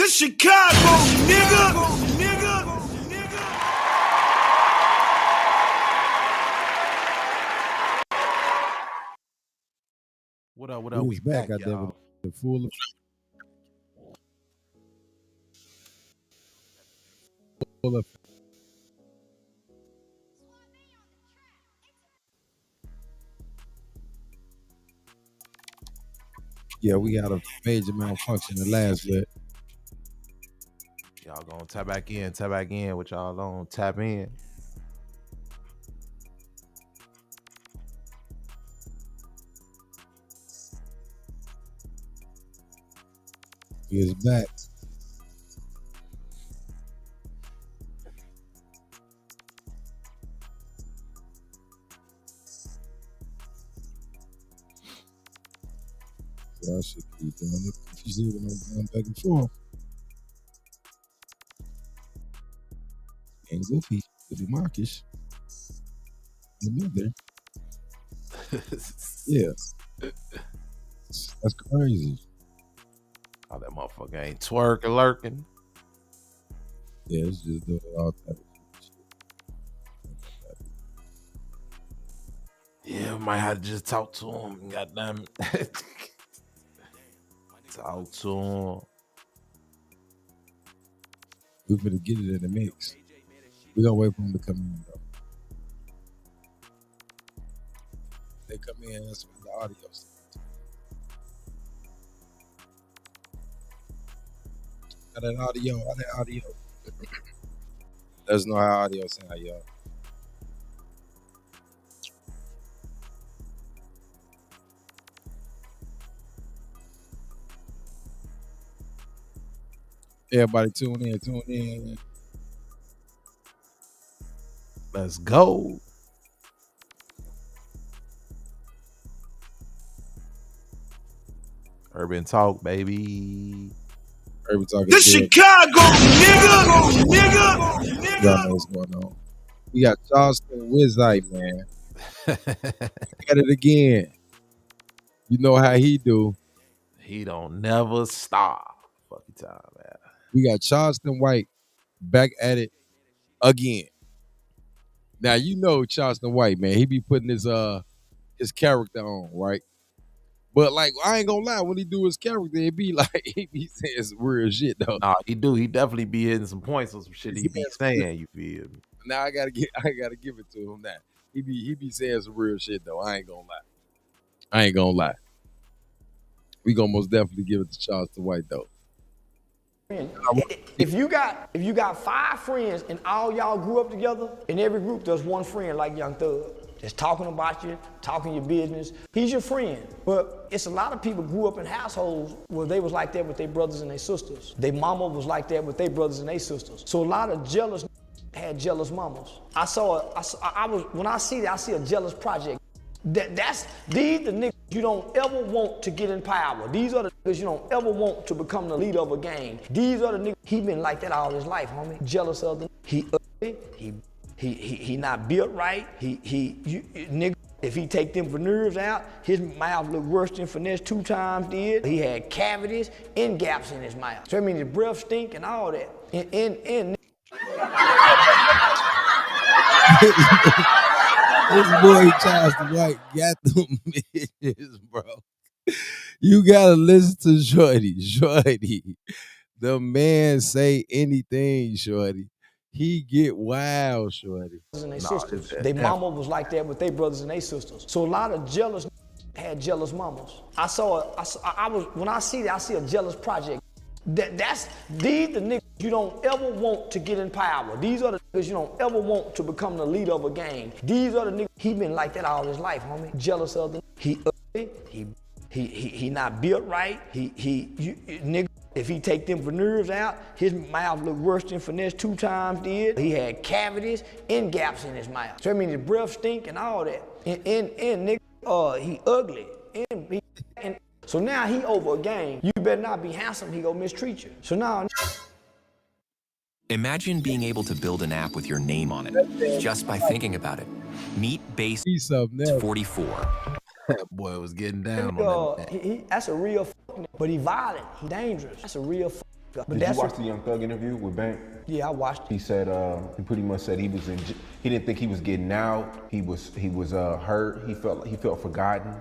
This Chicago, nigga. What up? We back out there with the full of yeah, we got a major malfunction the last bit. Y'all gonna tap back in. What y'all on? Tap in. He is back. So I should keep doing it. If you see when I'm going back and forth. And Goofy Marcus. There. Yeah. That's crazy. Oh, that motherfucker ain't twerking, lurking. Yeah, it's just doing all type of shit. Yeah, might have to just talk to him. Goddamn. Talk to him. We're gonna get it in the mix. We're gonna wait for him to come in though. They come in, that's when the audio starts. How that audio. Let us know how audio sound, y'all. Everybody tune in. Let's go. Urban Talk, baby. Urban Talk. This Chicago, nigga. Y'all know what's going on. We got Charleston Wizite, man. At it again. You know how he do. He don't never stop. Fucking time, man. We got Charleston White back at it again. Now you know Charleston White, man. He be putting his character on, right? But like I ain't gonna lie, when he do his character, it be like he be saying some real shit though. Nah, he do. He definitely be hitting some points on some shit he be saying. You feel me? Now I gotta give it to him. That he be saying some real shit though. I ain't gonna lie. We gonna most definitely give it to Charleston White though. If you got 5 friends and all y'all grew up together, in every group there's one friend like Young Thug, just talking about you, talking your business. He's your friend. But it's a lot of people grew up in households where they was like that with their brothers and their sisters. Their mama was like that with their brothers and their sisters. So a lot of jealous had jealous mamas. When I see a jealous project. These the niggas you don't ever want to get in power. These are the niggas you don't ever want to become the leader of a gang. These are the niggas, he been like that all his life, homie. Jealous of them. He ugly. He not built right. Nigga, if he take them veneers out, his mouth look worse than Finesse 2 times did. He had cavities and gaps in his mouth. So I mean his breath stink and all that. This boy Charleston White got them bitches, bro. You gotta listen to Shorty. The man say anything, Shorty. He get wild, Shorty. And they sisters. Their mama was like that with their brothers and their sisters. So a lot of jealous had jealous mamas. When I see a jealous project. These the niggas you don't ever want to get in power. These are the niggas you don't ever want to become the leader of a gang. These are the niggas, he been like that all his life, homie. Jealous of them. He ugly. He not built right. Nigga, if he take them veneers out, his mouth look worse than Finesse 2 times did. He had cavities and gaps in his mouth. So I mean his breath stink and all that. And nigga, he ugly. So now he over a gang. You better not be handsome, he gonna mistreat you. So now. Imagine being able to build an app with your name on it, just by thinking about it. Meet Base 44. That boy was getting down on that. That's a real fucking, but he violent, he dangerous. That's a real But Did you watch the Young Thug interview with Bank? Yeah, I watched it. He said he pretty much said he didn't think he was getting out. He was hurt. He felt forgotten.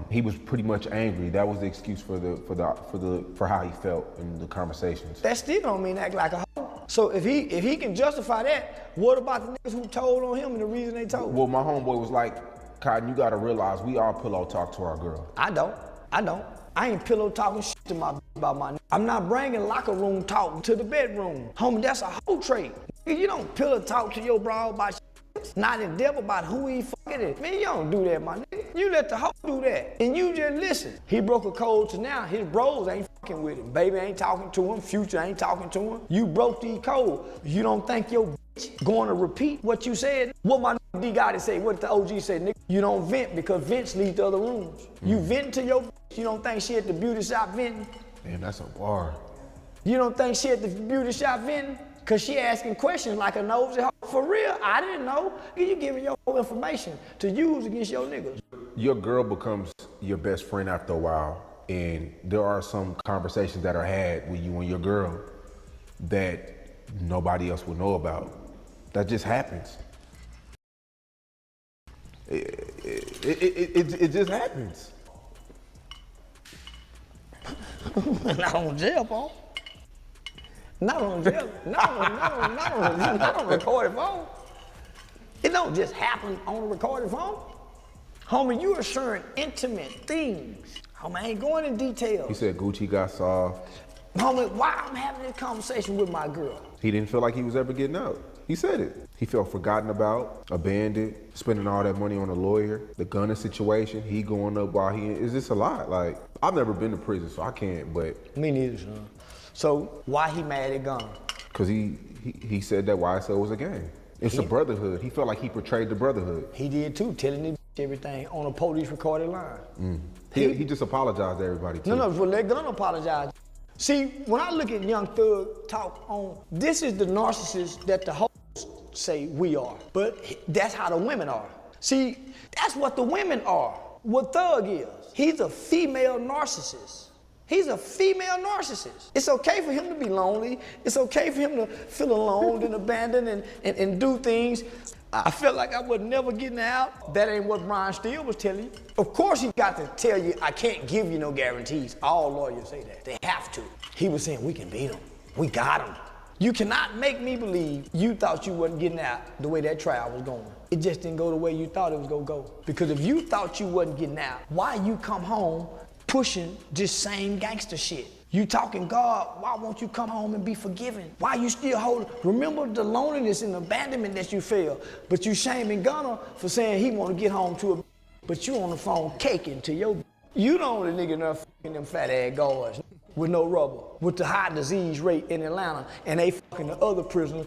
He was pretty much angry. That was the excuse for how he felt in the conversations. That still don't mean act like a hoe. So if he can justify that, what about the niggas who told on him and the reason they told? Well, my homeboy was like, Cotton, you gotta realize we all pillow talk to our girl. I don't. I ain't pillow talking shit to my about my. I'm not bringing locker room talk to the bedroom. Homie, that's a hoe trait. You don't pillow talk to your bro about shit. Not in depth about who he fucking is. Man, you don't do that, my nigga. You let the hoe do that. And you just listen. He broke a code to now. His bros ain't fucking with him. Baby ain't talking to him. Future ain't talking to him. You broke these codes. You don't think your bitch going to repeat what you said? What my nigga D Gotti say? What the OG say? Nigga, you don't vent because vents lead to other rooms. You vent to your bitch. You don't think she at the beauty shop venting? Man, that's a bar. You don't think she at the beauty shop venting? Cause she asking questions like a nosy hoe. For real, I didn't know. You giving your whole information to use against your niggas. Your girl becomes your best friend after a while, and there are some conversations that are had with you and your girl that nobody else will know about. That just happens. It just happens. Not on jail phone. Not on jail. Not on recorded phone. It don't just happen on a recorded phone. Homie, you are sharing intimate things. Homie, I ain't going in detail. He said Gucci got soft. Homie, why I'm having this conversation with my girl? He didn't feel like he was ever getting out. He said it. He felt forgotten about, abandoned, spending all that money on a lawyer, the gunner situation, he going up while it's just a lot. Like, I've never been to prison, so I can't, but. Me neither, son. So why he mad at Gunner? Cause he said that YSL was a gang. It's a brotherhood. He felt like he portrayed the brotherhood. He did too, telling him everything on a police recorded line. He just apologized to everybody too. No, well, let Gunner apologize. See, when I look at Young Thug talk on, this is the narcissist that the hoes say we are, but that's how the women are. See, that's what the women are, what Thug is. He's a female narcissist. He's a female narcissist. It's okay for him to be lonely. It's okay for him to feel alone and abandoned and do things. I felt like I was never getting out. That ain't what Brian Steele was telling you. Of course he got to tell you, I can't give you no guarantees. All lawyers say that. They have to. He was saying, we can beat him. We got him. You cannot make me believe you thought you wasn't getting out the way that trial was going. It just didn't go the way you thought it was gonna go. Because if you thought you wasn't getting out, why you come home pushing this same gangster shit? You talking God, why won't you come home and be forgiven? Why you still holding? Remember the loneliness and abandonment that you feel, but you shaming Gunner for saying he want to get home to a, but you on the phone caking to your. You the only nigga there fucking them fat ass guards with no rubber, with the high disease rate in Atlanta, and they fucking the other prisoners.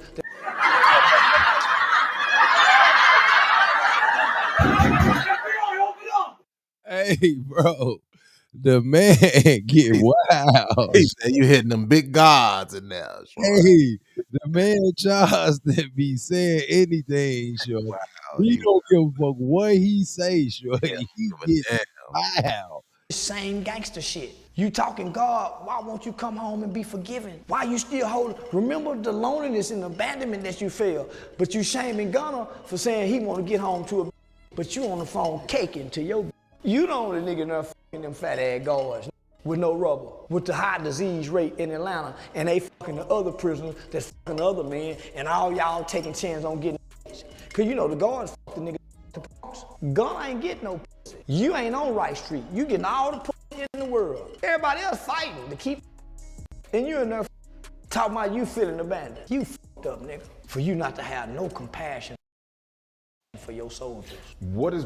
Hey, bro. The man get wild. He said you hitting them big gods in there. Hey, the man Charleston be saying anything, sure. Wow, he don't give a fuck what he say, sure. Yeah, he get wild. Same gangster shit. You talking God, why won't you come home and be forgiven? Why you still holding? Remember the loneliness and abandonment that you feel, but you shaming Gunner for saying he want to get home to a, but you on the phone caking to your. You the only nigga there fucking them fat ass guards with no rubber, with the high disease rate in Atlanta, and they fucking the other prisoners that's fucking the other men, and all y'all taking chance on getting. Cause you know the guards fuck the nigga to punks. Gunner ain't getting no pussy. You ain't on Right Street. You getting all the pussy in the world. Everybody else fighting to keep, and you in there talking about you feeling abandoned. You fucked up, nigga. For you not to have no compassion for your soldiers. What is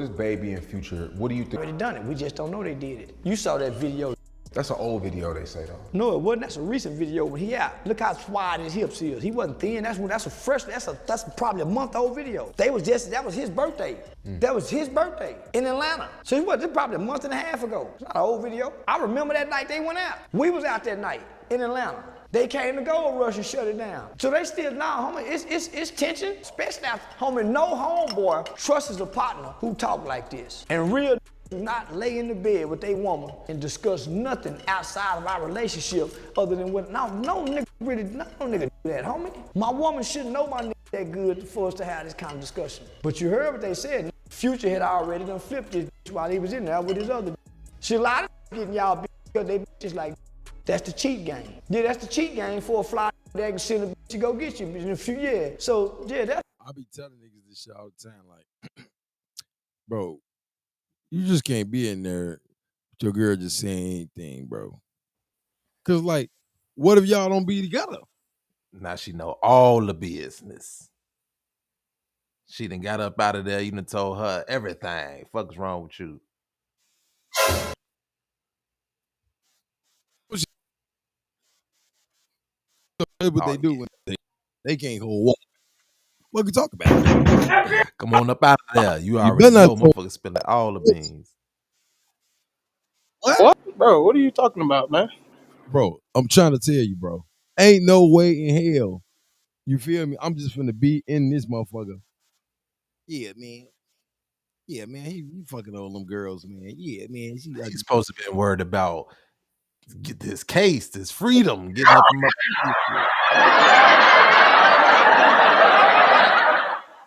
Baby and Future? What do you think? Already done it. We just don't know they did it. You saw that video. That's an old video, they say though. No, it wasn't. That's a recent video when he out. Look how wide his hips is. He wasn't thin. That's probably a month-old video. That was his birthday. That was his birthday in Atlanta. So it was probably a month and a half ago. It's not an old video. I remember that night they went out. We was out that night in Atlanta. They came to Gold Rush and shut it down. So they still, homie, it's tension, especially after, homie, no homeboy trusts a partner who talk like this. And real do not lay in the bed with a woman and discuss nothing outside of our relationship other than what, no nigga do that, homie. My woman shouldn't know my nigga that good for us to have this kind of discussion. But you heard what they said. Future had already done flipped this while he was in there with his other. She a lot of getting y'all because they just like, that's the cheat game. Yeah, that's the cheat game for a fly that can send a bitch to go get you in a few years. So, yeah, that's. I be telling niggas this shit all the time, like, bro, you just can't be in there with your girl just saying anything, bro. Cause like, what if y'all don't be together? Now she know all the business. She done got up out of there, you done told her everything. Fuck's wrong with you? What they do when they can't hold water. What we talk about? Come on up out of there. You already know motherfuckers spilling all the beans. What? Bro, what are you talking about, man? Bro, I'm trying to tell you, bro. Ain't no way in hell. You feel me? I'm just finna be in this motherfucker. Yeah, man. Yeah, man. He fucking all them girls, man. Yeah, man. He's supposed to be worried about get this case, this freedom, getting up from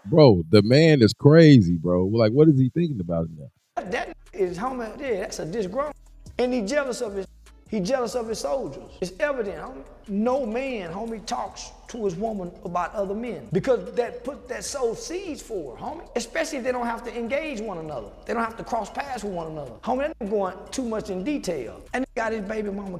Bro, the man is crazy, bro. Like, what is he thinking about now? That is homie, yeah, that's a disgruntled. And he jealous of his soldiers. It's evident, homie. No man, homie, talks to his woman about other men because that sows seeds for her, homie. Especially if they don't have to engage one another. They don't have to cross paths with one another. Homie, that going too much in detail. And he got his baby mama.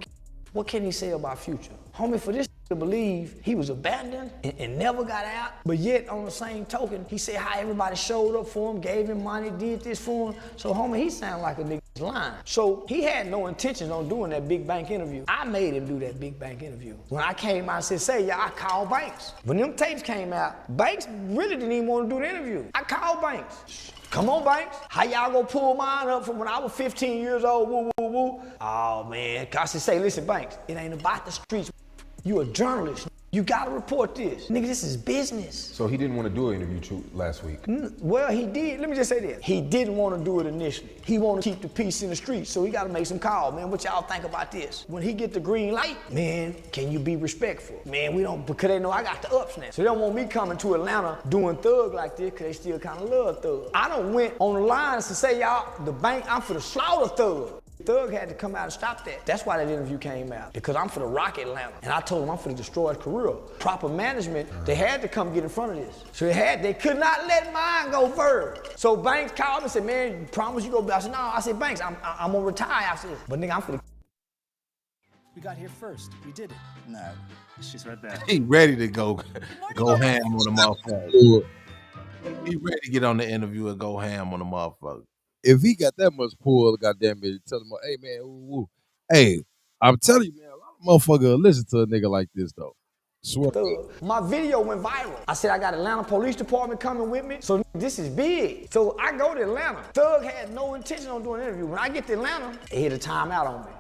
What can he say about Future? Homie, for this to believe he was abandoned and never got out, but yet on the same token, he said how everybody showed up for him, gave him money, did this for him. So homie, he sound like a nigga lying. So he had no intentions on doing that big bank interview. I made him do that big bank interview. When I came out and said, say, yeah, I called Banks. When them tapes came out, Banks really didn't even want to do the interview. I called Banks. Come on, Banks. How y'all gonna pull mine up from when I was 15 years old? Woo, woo, woo. Oh, man. I said, say, listen, Banks, it ain't about the streets. You a journalist. You gotta report this. Nigga, this is business. So he didn't want to do an interview last week? Well, he did. Let me just say this. He didn't want to do it initially. He wanted to keep the peace in the streets, so he gotta make some calls. Man, what y'all think about this? When he get the green light, man, can you be respectful? Man, we don't, because they know I got the ups now. So they don't want me coming to Atlanta doing thug like this, because they still kind of love thug. I done went on the lines to say, y'all, the bank, I'm for the slaughter thug. Thug had to come out and stop that. That's why that interview came out, because I'm for the rock Atlanta. And I told him I'm for to destroy his career. Proper management, they had to come get in front of this. So they could not let mine go first. So Banks called me and said, man, you promise you go back? I said, no. I said, Banks, I'm gonna retire after this. But nigga, I'm for the. We got here first. We did it. No, she's right there. He ready to go ham on the motherfucker. He ready to get on the interview and go ham on the motherfucker. If he got that much pull, goddamn it, tell him, hey man, woo. Hey, I'm telling you, man, a lot of motherfuckers listen to a nigga like this though. Swear. My video went viral. I said I got Atlanta Police Department coming with me, so this is big. So I go to Atlanta. Thug had no intention on doing an interview. When I get to Atlanta, they hit a timeout on me.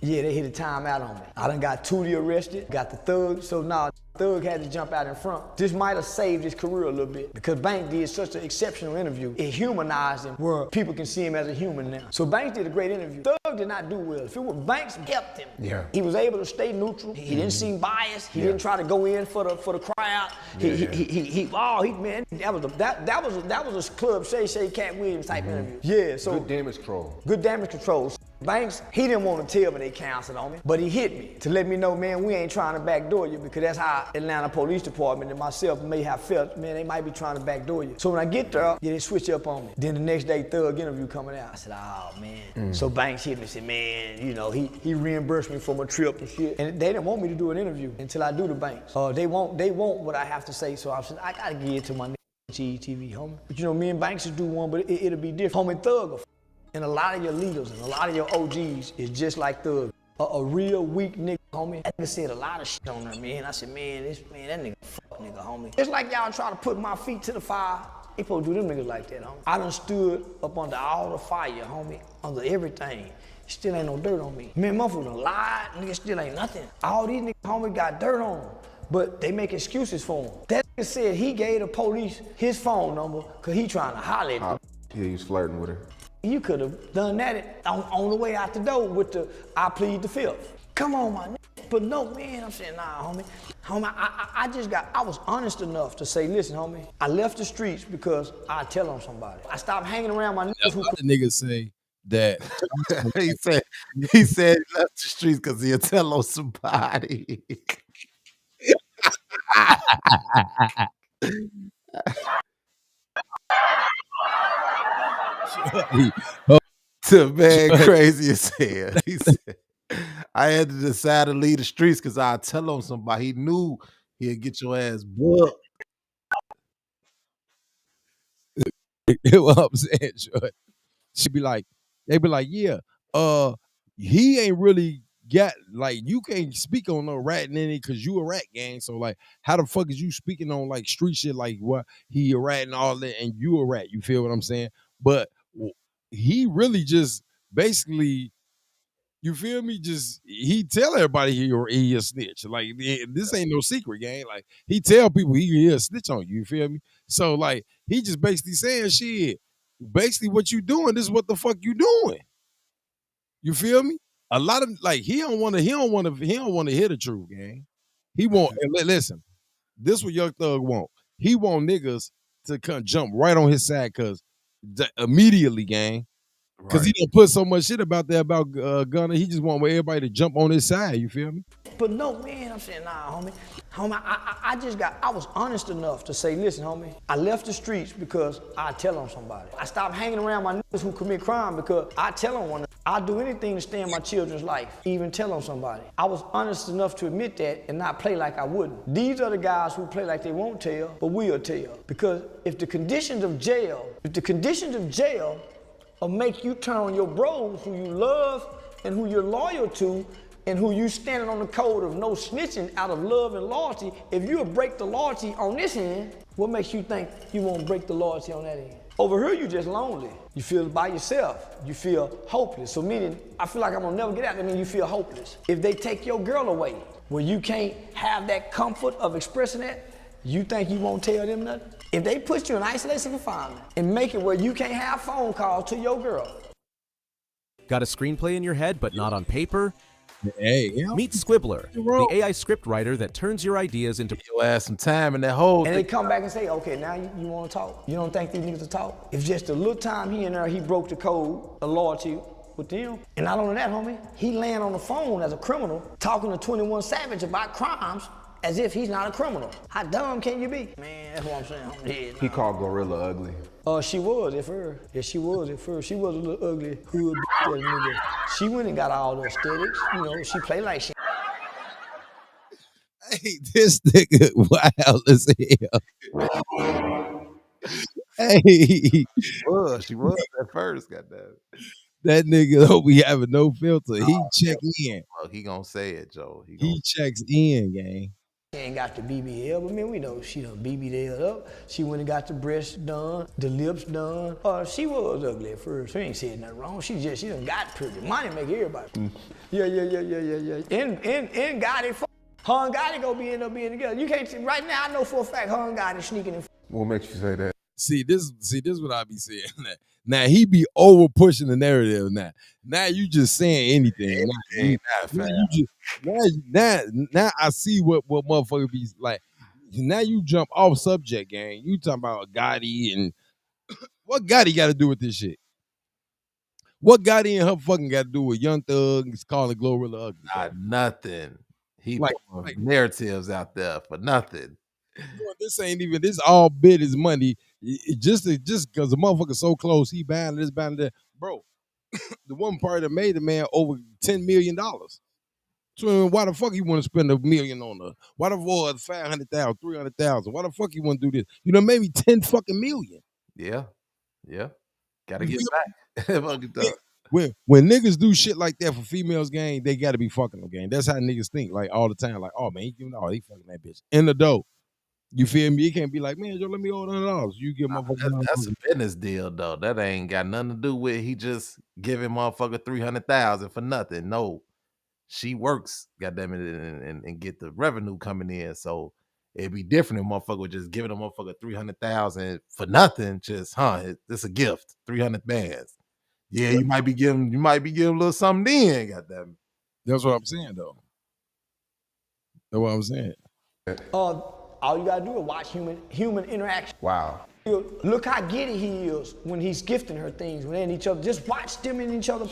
Yeah, they hit a timeout on me. I done got Tootie arrested, got the Thug, so now Thug had to jump out in front. This might have saved his career a little bit because Banks did such an exceptional interview. It humanized him where people can see him as a human now. So Banks did a great interview. Thug did not do well. If it was Banks helped him. Yeah. He was able to stay neutral. He didn't seem biased. He didn't try to go in for the crowd. Man, that was a Club Shay Cat Williams type interview. Yeah, so good damage control. Good damage control. Banks, he didn't want to tell me they counseled on me, but he hit me to let me know, man, we ain't trying to backdoor you, because that's how Atlanta Police Department and myself may have felt, man, they might be trying to backdoor you. So when I get there, they switch up on me. Then the next day, Thug interview coming out. I said, oh, man. So Banks hit me and said, man, you know, he reimbursed me for my trip and shit. And they didn't want me to do an interview until I do the Banks. They want what I have to say, so I said, I gotta give it to my TV, homie. But you know, me and Banks will do one, but it'll be different. Homie, Thug. And a lot of your leaders and a lot of your OGs is just like Thug. A real weak nigga, homie. That nigga said a lot of shit on there, man. I said, man, that nigga fuck nigga, homie. It's like y'all try to put my feet to the fire. They supposed to do them niggas like that, homie. I done stood up under all the fire, homie, under everything. Still ain't no dirt on me. Man, motherfucker done lied, nigga still ain't nothing. All these niggas, homie, got dirt on them. But they make excuses for him. That nigga said he gave the police his phone number because he trying to holler at them. Yeah, he was flirting with her. You could have done that on the way out the door with the I plead the fifth. Come on, my nigga. But no, man, I'm saying, nah, homie. Homie, I was honest enough to say, listen, homie, I left the streets because I tell on somebody. I stopped hanging around my niggas who the niggas say that he said he left the streets because he'll tell on somebody. The man crazy as hell. He said, I had to decide to leave the streets because I tell on somebody. He knew he'd get your ass booked. What I'm saying, Short. She'd be like, they be like, yeah, he ain't really got, like, you can't speak on no ratting in it because you a rat gang. So like, how the fuck is you speaking on like street shit, like what he a rat and all that, and you a rat? You feel what I'm saying? But he really just basically, you feel me? Just he tell everybody he a snitch. Like this ain't no secret, gang. Like he tell people he a snitch on you. You feel me? So like he just basically saying shit. Basically, what you doing, this is what the fuck you doing. You feel me? A lot of like he don't want to hear the truth, gang. He want listen. This what Young Thug want. He want niggas to come jump right on his side, cause immediately, gang. Cause he done put so much shit about Gunna. He just want everybody to jump on his side. You feel me? But no, man, I'm saying, nah, homie. Homie, I was honest enough to say, listen, homie, I left the streets because I tell on somebody. I stopped hanging around my niggas who commit crime because I tell on one. I'd do anything to stay in my children's life, even tell on somebody. I was honest enough to admit that and not play like I wouldn't. These are the guys who play like they won't tell, but will tell. Because if the conditions of jail will make you turn on your bros who you love and who you're loyal to and who you standing on the code of no snitching out of love and loyalty, if you'll break the loyalty on this end, what makes you think you won't break the loyalty on that end? Over here, you just lonely. You feel by yourself. You feel hopeless. So meaning, I feel like I'm gonna never get out. That means you feel hopeless. If they take your girl away, where you can't have that comfort of expressing that, you think you won't tell them nothing? If they put you in isolation confinement and make it where you can't have phone calls to your girl. Got a screenplay in your head but not on paper? Hey, yeah. Meet Squibbler, the AI script writer that turns your ideas into You'll add some time in that whole And thing. they come back and say, okay, now you want to talk? You don't think these niggas will talk? If just a little time he in there, he broke the code of loyalty with them. And not only that, homie, he laying on the phone as a criminal, talking to 21 Savage about crimes as if he's not a criminal. How dumb can you be? Man, that's what I'm saying. I'm dead. He called Gorilla ugly. She was at first. Yeah, she was at first. She was a little ugly hood that nigga. She went and got all the aesthetics. You know, she played like she. Hey, this nigga wild as hell. Hey, She was at first, goddamn. that nigga don't be having no filter. He check in. Well, he gonna say it, Joe. He checks in, gang. She ain't got the BBL, but man, we know she done BBL'd up. She went and got the breasts done, the lips done. She was ugly at first. She ain't said nothing wrong. She done got pretty. Money make everybody. Yeah. And Gotti, her and Gotti gonna end up being together. You can't see, right now I know for a fact her and Gotti sneaking in. What makes you say that? See this what I be saying. Now he be over pushing the narrative. Now you just saying anything. Now I see what motherfucker be like. Now you jump off subject, gang. You talking about Gotti and what Gotti got to do with this shit? What Gotti and her fucking got to do with Young Thug calling Glorilla ugly? Nothing. He like narratives out there for nothing. This ain't even. This all bit is money. Just because the motherfucker so close, he buying this, buying that, bro. The one part that made the man over $10 million. So why the fuck you want to spend $1 million on her? Why the fuck 500,000, 300,000? Why the fuck you want to do this? You know, maybe 10 fucking million. Yeah. Gotta get back. When niggas do shit like that for females, gang, they gotta be fucking them, gang. That's how niggas think, like all the time. Like, oh man, he fucking that bitch in the dough. You feel me? You can't be like, man, yo, let me order $100. You give motherfucker. That's a business deal, though. That ain't got nothing to do with he just giving motherfucker 300,000 for nothing. No, she works, goddamn it, and get the revenue coming in. So it'd be different if motherfucker was just giving a motherfucker 300,000 for nothing. Just, it's a gift, 300 bands. Yeah, you might be giving a little something then, goddamn. That's what I'm saying, though. That's what I'm saying. All you gotta do is watch human interaction. Wow. Look how giddy he is when he's gifting her things, when they're in each other. Just watch them in each other.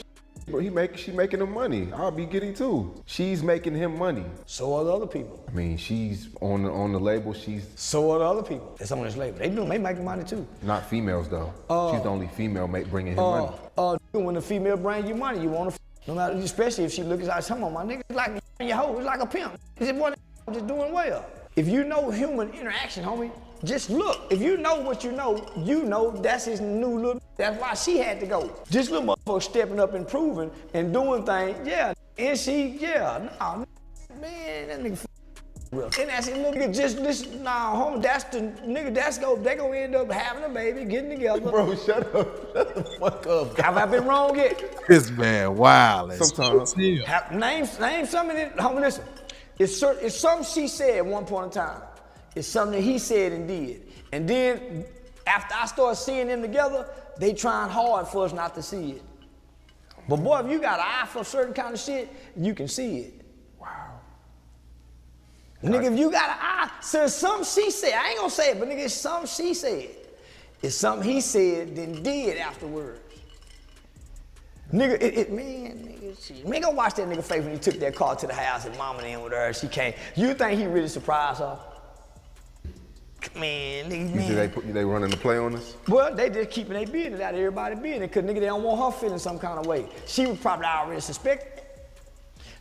But she making him money. I'll be giddy too. She's making him money. So are the other people. I mean, she's on the label. So are the other people that's on this label. They making money too. Not females though. She's the only female bringing him money. When the female brings you money, you want to, no matter, especially if she looks like, come on, my nigga, it's like your hoe, it's like a pimp. It's just doing well. If you know human interaction, homie, just look. If you know what you know that's his new little. That's why she had to go. This little motherfucker stepping up, improving, and doing things. Yeah, and nah, man, that nigga real. And that's it, look at just listen. Nah, homie, that's the nigga. They gonna end up having a baby, getting together. Bro, shut the fuck up. Have I been wrong yet? This man, wow. Sometimes. Name some of it. Homie, listen. It's something she said at one point in time. It's something that he said and did. And then after I started seeing them together, they trying hard for us not to see it. But boy, if you got an eye for certain kind of shit, you can see it. Wow. Nigga, if you got an eye, so it's something she said. I ain't gonna say it, but nigga, it's something she said. It's something he said then did afterwards. Nigga, man, go watch that nigga face when he took that car to the house and mama in with her. She came. You think he really surprised her? Man, nigga, man. You think they running the play on us? Well, they just keeping their business out of everybody's business because nigga, they don't want her feeling some kind of way. She was probably already suspected.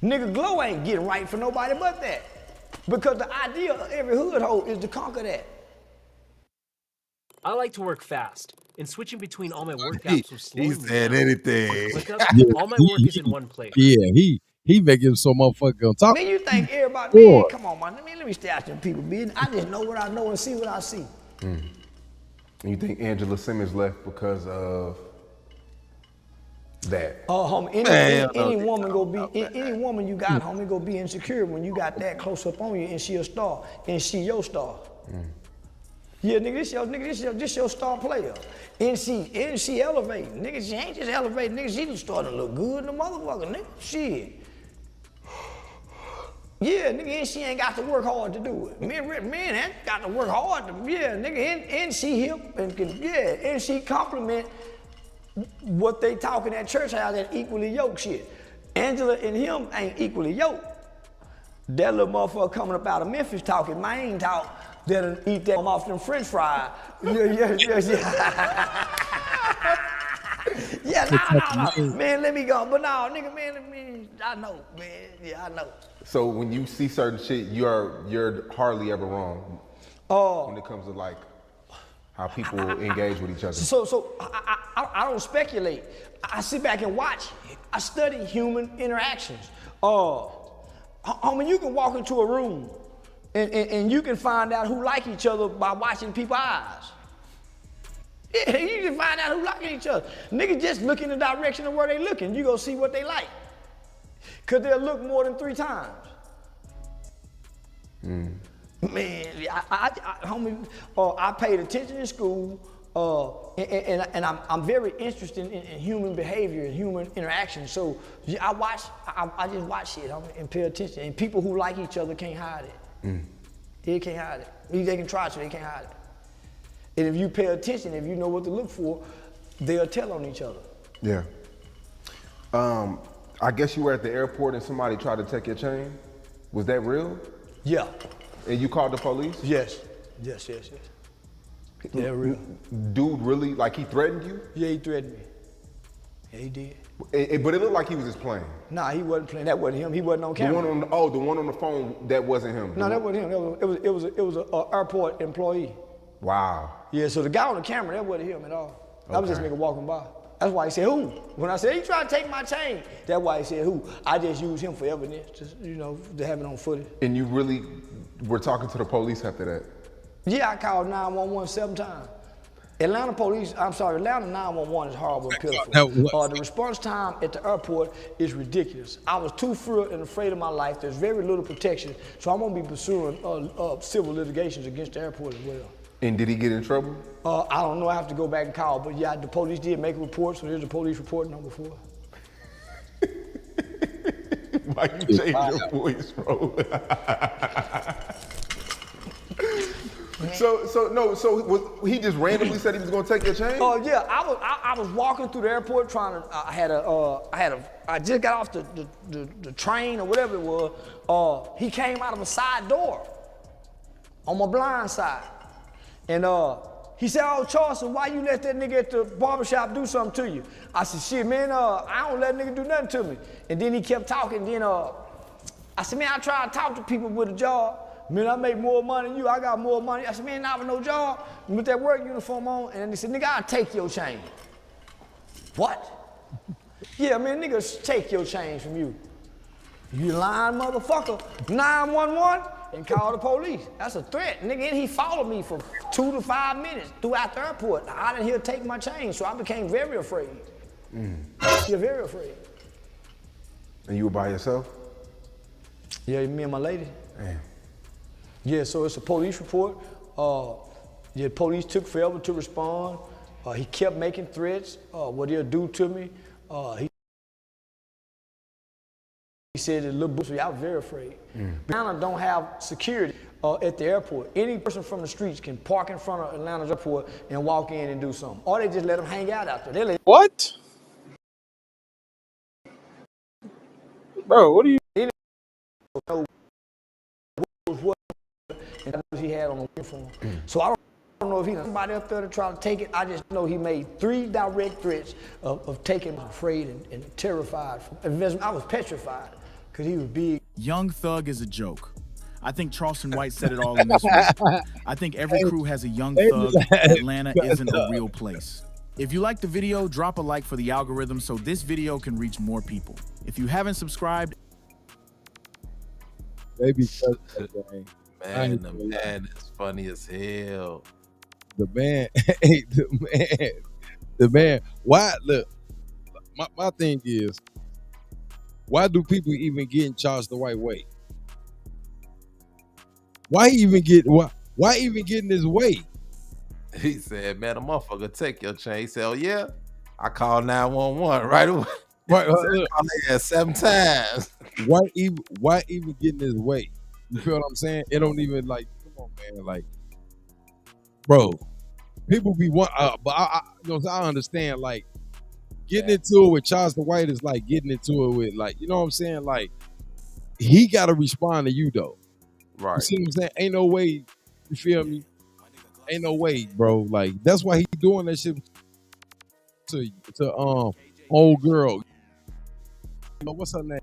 Nigga, Glow ain't getting right for nobody but that. Because the idea of every hood hoe is to conquer that. I like to work fast, and switching between all my work apps was slowing He me said down. anything. All my work is in one place. Yeah, he making so motherfucker on top. Man, you think everybody, man, come on, man. Let me stay out them people business. I just know what I know and see what I see. And you think Angela Simmons left because of that? Homie, any woman go be, any woman you got, homie, go be insecure when you got that close up on you and she a star, and she your star. Yeah, nigga, this your star player. And she elevating. Nigga, she ain't just elevating, nigga, she just starting to look good in the motherfucker, nigga. Shit. Yeah, nigga, and she ain't got to work hard to do it. Men ain't got to work hard to, yeah, nigga, and she hip and can, yeah, and she compliment what they talking at church house, that equally yoked shit. Angela and him ain't equally yoked. That little motherfucker coming up out of Memphis talking main talk, that'll eat that off them french fries. Yeah. Yeah, nah. Man, let me go. But no, nigga, man, I know, man. Yeah, I know. So when you see certain shit, you're hardly ever wrong when it comes to like how people engage with each other. So I don't speculate. I sit back and watch. I study human interactions. I mean, you can walk into a room and you can find out who like each other by watching people's eyes. Yeah, you can find out who liking each other. Niggas just look in the direction of where they looking. You go see what they like. Cause they'll look more than 3 times. Man, homie, I paid attention in school, and I'm very interested in human behavior and human interaction. So I just watch shit, homie, and pay attention. And people who like each other can't hide it. They can't hide it. They can try to, they can't hide it. And if you pay attention, if you know what to look for, they'll tell on each other. Yeah. I guess you were at the airport and somebody tried to take your chain. Was that real? Yeah. And you called the police? Yes. Yeah, real. Dude really, like he threatened you? Yeah, he threatened me. Yeah, he did. But it looked like he was just playing. Nah, he wasn't playing. That wasn't him. He wasn't on camera. The one on the phone, that wasn't him. No, that wasn't him. It was an airport employee. Wow. Yeah, so the guy on the camera, that wasn't him at all. That was just nigga walking by. That's why he said, who? When I said, he tried to take my chain, that's why he said, who? I just used him for evidence, just, to have it on footage. And you really were talking to the police after that? Yeah, I called 911 7 times. Atlanta 911 is horrible and pitiful. The response time at the airport is ridiculous. I was too feared and afraid of my life. There's very little protection, so I'm gonna be pursuing civil litigations against the airport as well. And did he get in trouble? I don't know. I have to go back and call. But yeah, the police did make a report, so there's a police report number 4. Why you change your voice, bro? So he just randomly said he was gonna take your chain? Oh yeah, I was walking through the airport trying to. I just got off the train or whatever it was. He came out of a side door on my blind side, and he said, "Oh, Charleston, why you let that nigga at the barbershop do something to you?" I said, "Shit, man, I don't let nigga do nothing to me." And then he kept talking. Then I said, "Man, I try to talk to people with a job. Man, I make more money than you. I got more money." I said, "Man, not with no job, with that work uniform on." And then he said, "Nigga, I'll take your chain." What? Yeah, man, nigga, take your chain from you. You lying motherfucker. 911 and call the police. That's a threat. Nigga, and he followed me for 2 to 5 minutes throughout the airport. I didn't hear take my chain, so I became very afraid. Yeah, very afraid. And you were by yourself? Yeah, me and my lady. Damn. Yeah, so it's a police report. The police took forever to respond. He kept making threats, what he'll do to me. He said that little boots, I was very afraid. Atlanta don't have security at the airport. Any person from the streets can park in front of Atlanta's airport and walk in and do something. Or they just let them hang out there. What? Bro, what are you? And that was he had on the uniform. So I don't know if he's somebody up there to try to take it. I just know he made 3 direct threats of taking me. Afraid and terrified. I was petrified because he was big. Young Thug is a joke. I think Charleston White said it all in this one. I think every crew has a young thug. Atlanta isn't a real place. If you like the video, drop a like for the algorithm so this video can reach more people. If you haven't subscribed, Baby, Man, the man is funny as hell. the man. Why? Look, my thing is, why do people even get in Charleston White way? Why even get in his way? He said, "Man, a motherfucker take your chain." He said, "Oh yeah, I called 911 right away." Right, Yeah, 7 times. Why even get in his way? You feel what I'm saying? It don't even like. Come on, man. Like, bro, people be but I understand. Like, getting into it with Charleston White is like getting into it with, like, you know what I'm saying? Like, he got to respond to you though. Right. You see what I'm saying? Ain't no way. You feel me? Ain't no way, bro. Like, that's why he doing that shit to old girl. You know, what's her name?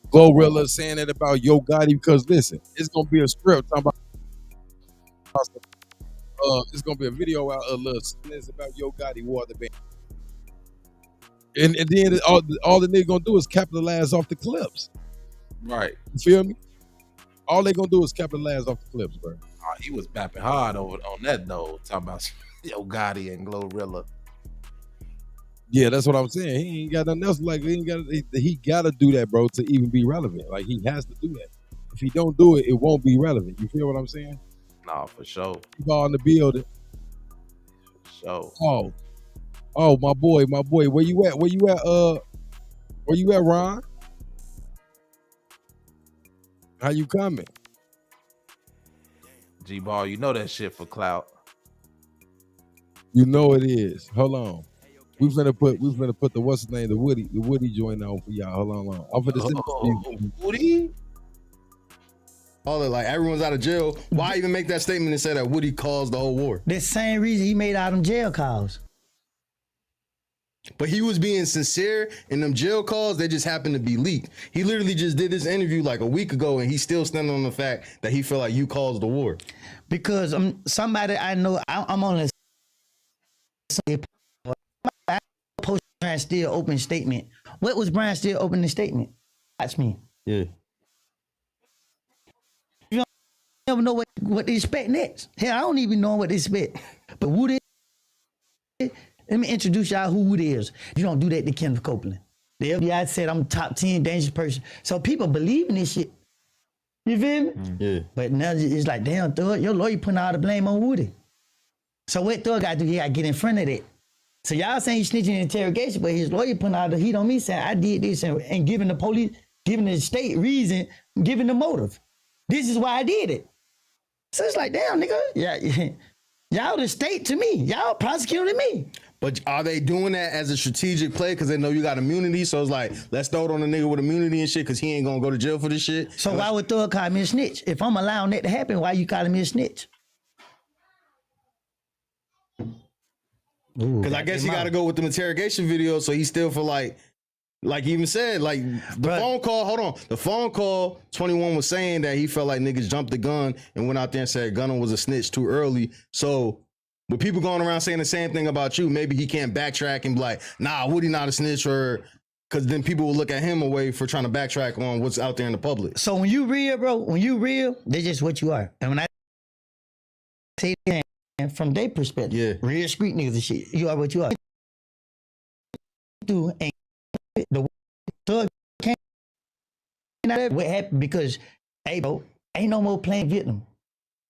Glorilla saying that about Yo Gotti, because listen, it's gonna be a script talking about it's gonna be a video out of about Yo Gotti wore the band. And then all the nigga gonna do is capitalize off the clips. Right. You feel me? All they gonna do is capitalize off the clips, bro. He was bapping hard on that though, talking about Yo Gotti and Glorilla. Yeah, that's what I'm saying. He ain't got nothing else. Like, he gotta do that, bro, to even be relevant. Like, he has to do that. If he don't do it, it won't be relevant. You feel what I'm saying? Nah, for sure. Keep on the building. For sure. Oh, my boy. Where you at? Where you at, Ron? How you coming? G-Ball, you know that shit for clout. You know it is. Hold on. We finna put the what's his name, the Woody joint on for y'all. Hold on. I'm finna send it to you. Woody? All that, like, everyone's out of jail. Why even make that statement and say that Woody caused the whole war? The same reason he made all them jail calls. But he was being sincere, and them jail calls, they just happened to be leaked. He literally just did this interview like a week ago, and he's still standing on the fact that he felt like you caused the war. Because somebody I know, I'm on this post Brian Steele open statement. What was Brian Steele opening statement? That's me. Yeah. You don't never know what they expect next. Hell, I don't even know what they expect. But Woody, let me introduce y'all who Woody is. You don't do that to Kenneth Copeland. The FBI said I'm top 10 dangerous person. So people believe in this shit. You feel me? Yeah. But now it's like, damn, Thug, your lawyer putting all the blame on Woody. So what Thug got to do? He got to get in front of that. So y'all saying he's snitching in interrogation, but his lawyer putting all the heat on me saying I did this and giving the police, giving the state reason, giving the motive. This is why I did it. So it's like, damn, nigga, yeah, y'all the state to me. Y'all prosecuted me. But are they doing that as a strategic play because they know you got immunity? So it's like, let's throw it on a nigga with immunity and shit because he ain't gonna go to jail for this shit. So why would Thug call me a snitch? If I'm allowing that to happen, why you calling me a snitch? Because I guess he got to go with the interrogation video, so he still feel like he even said, like, the phone call, hold on. The phone call, 21 was saying that he felt like niggas jumped the gun and went out there and said Gunna was a snitch too early. So with people going around saying the same thing about you, maybe he can't backtrack and be like, nah, Woody not a snitch, or because then people will look at him away for trying to backtrack on what's out there in the public. So when you real, bro, when you real, that's just what you are. And when I say that from their perspective, real street niggas and shit, you are what you are. Do and the Thug came out what happened because, hey, bro, ain't no more playing victim.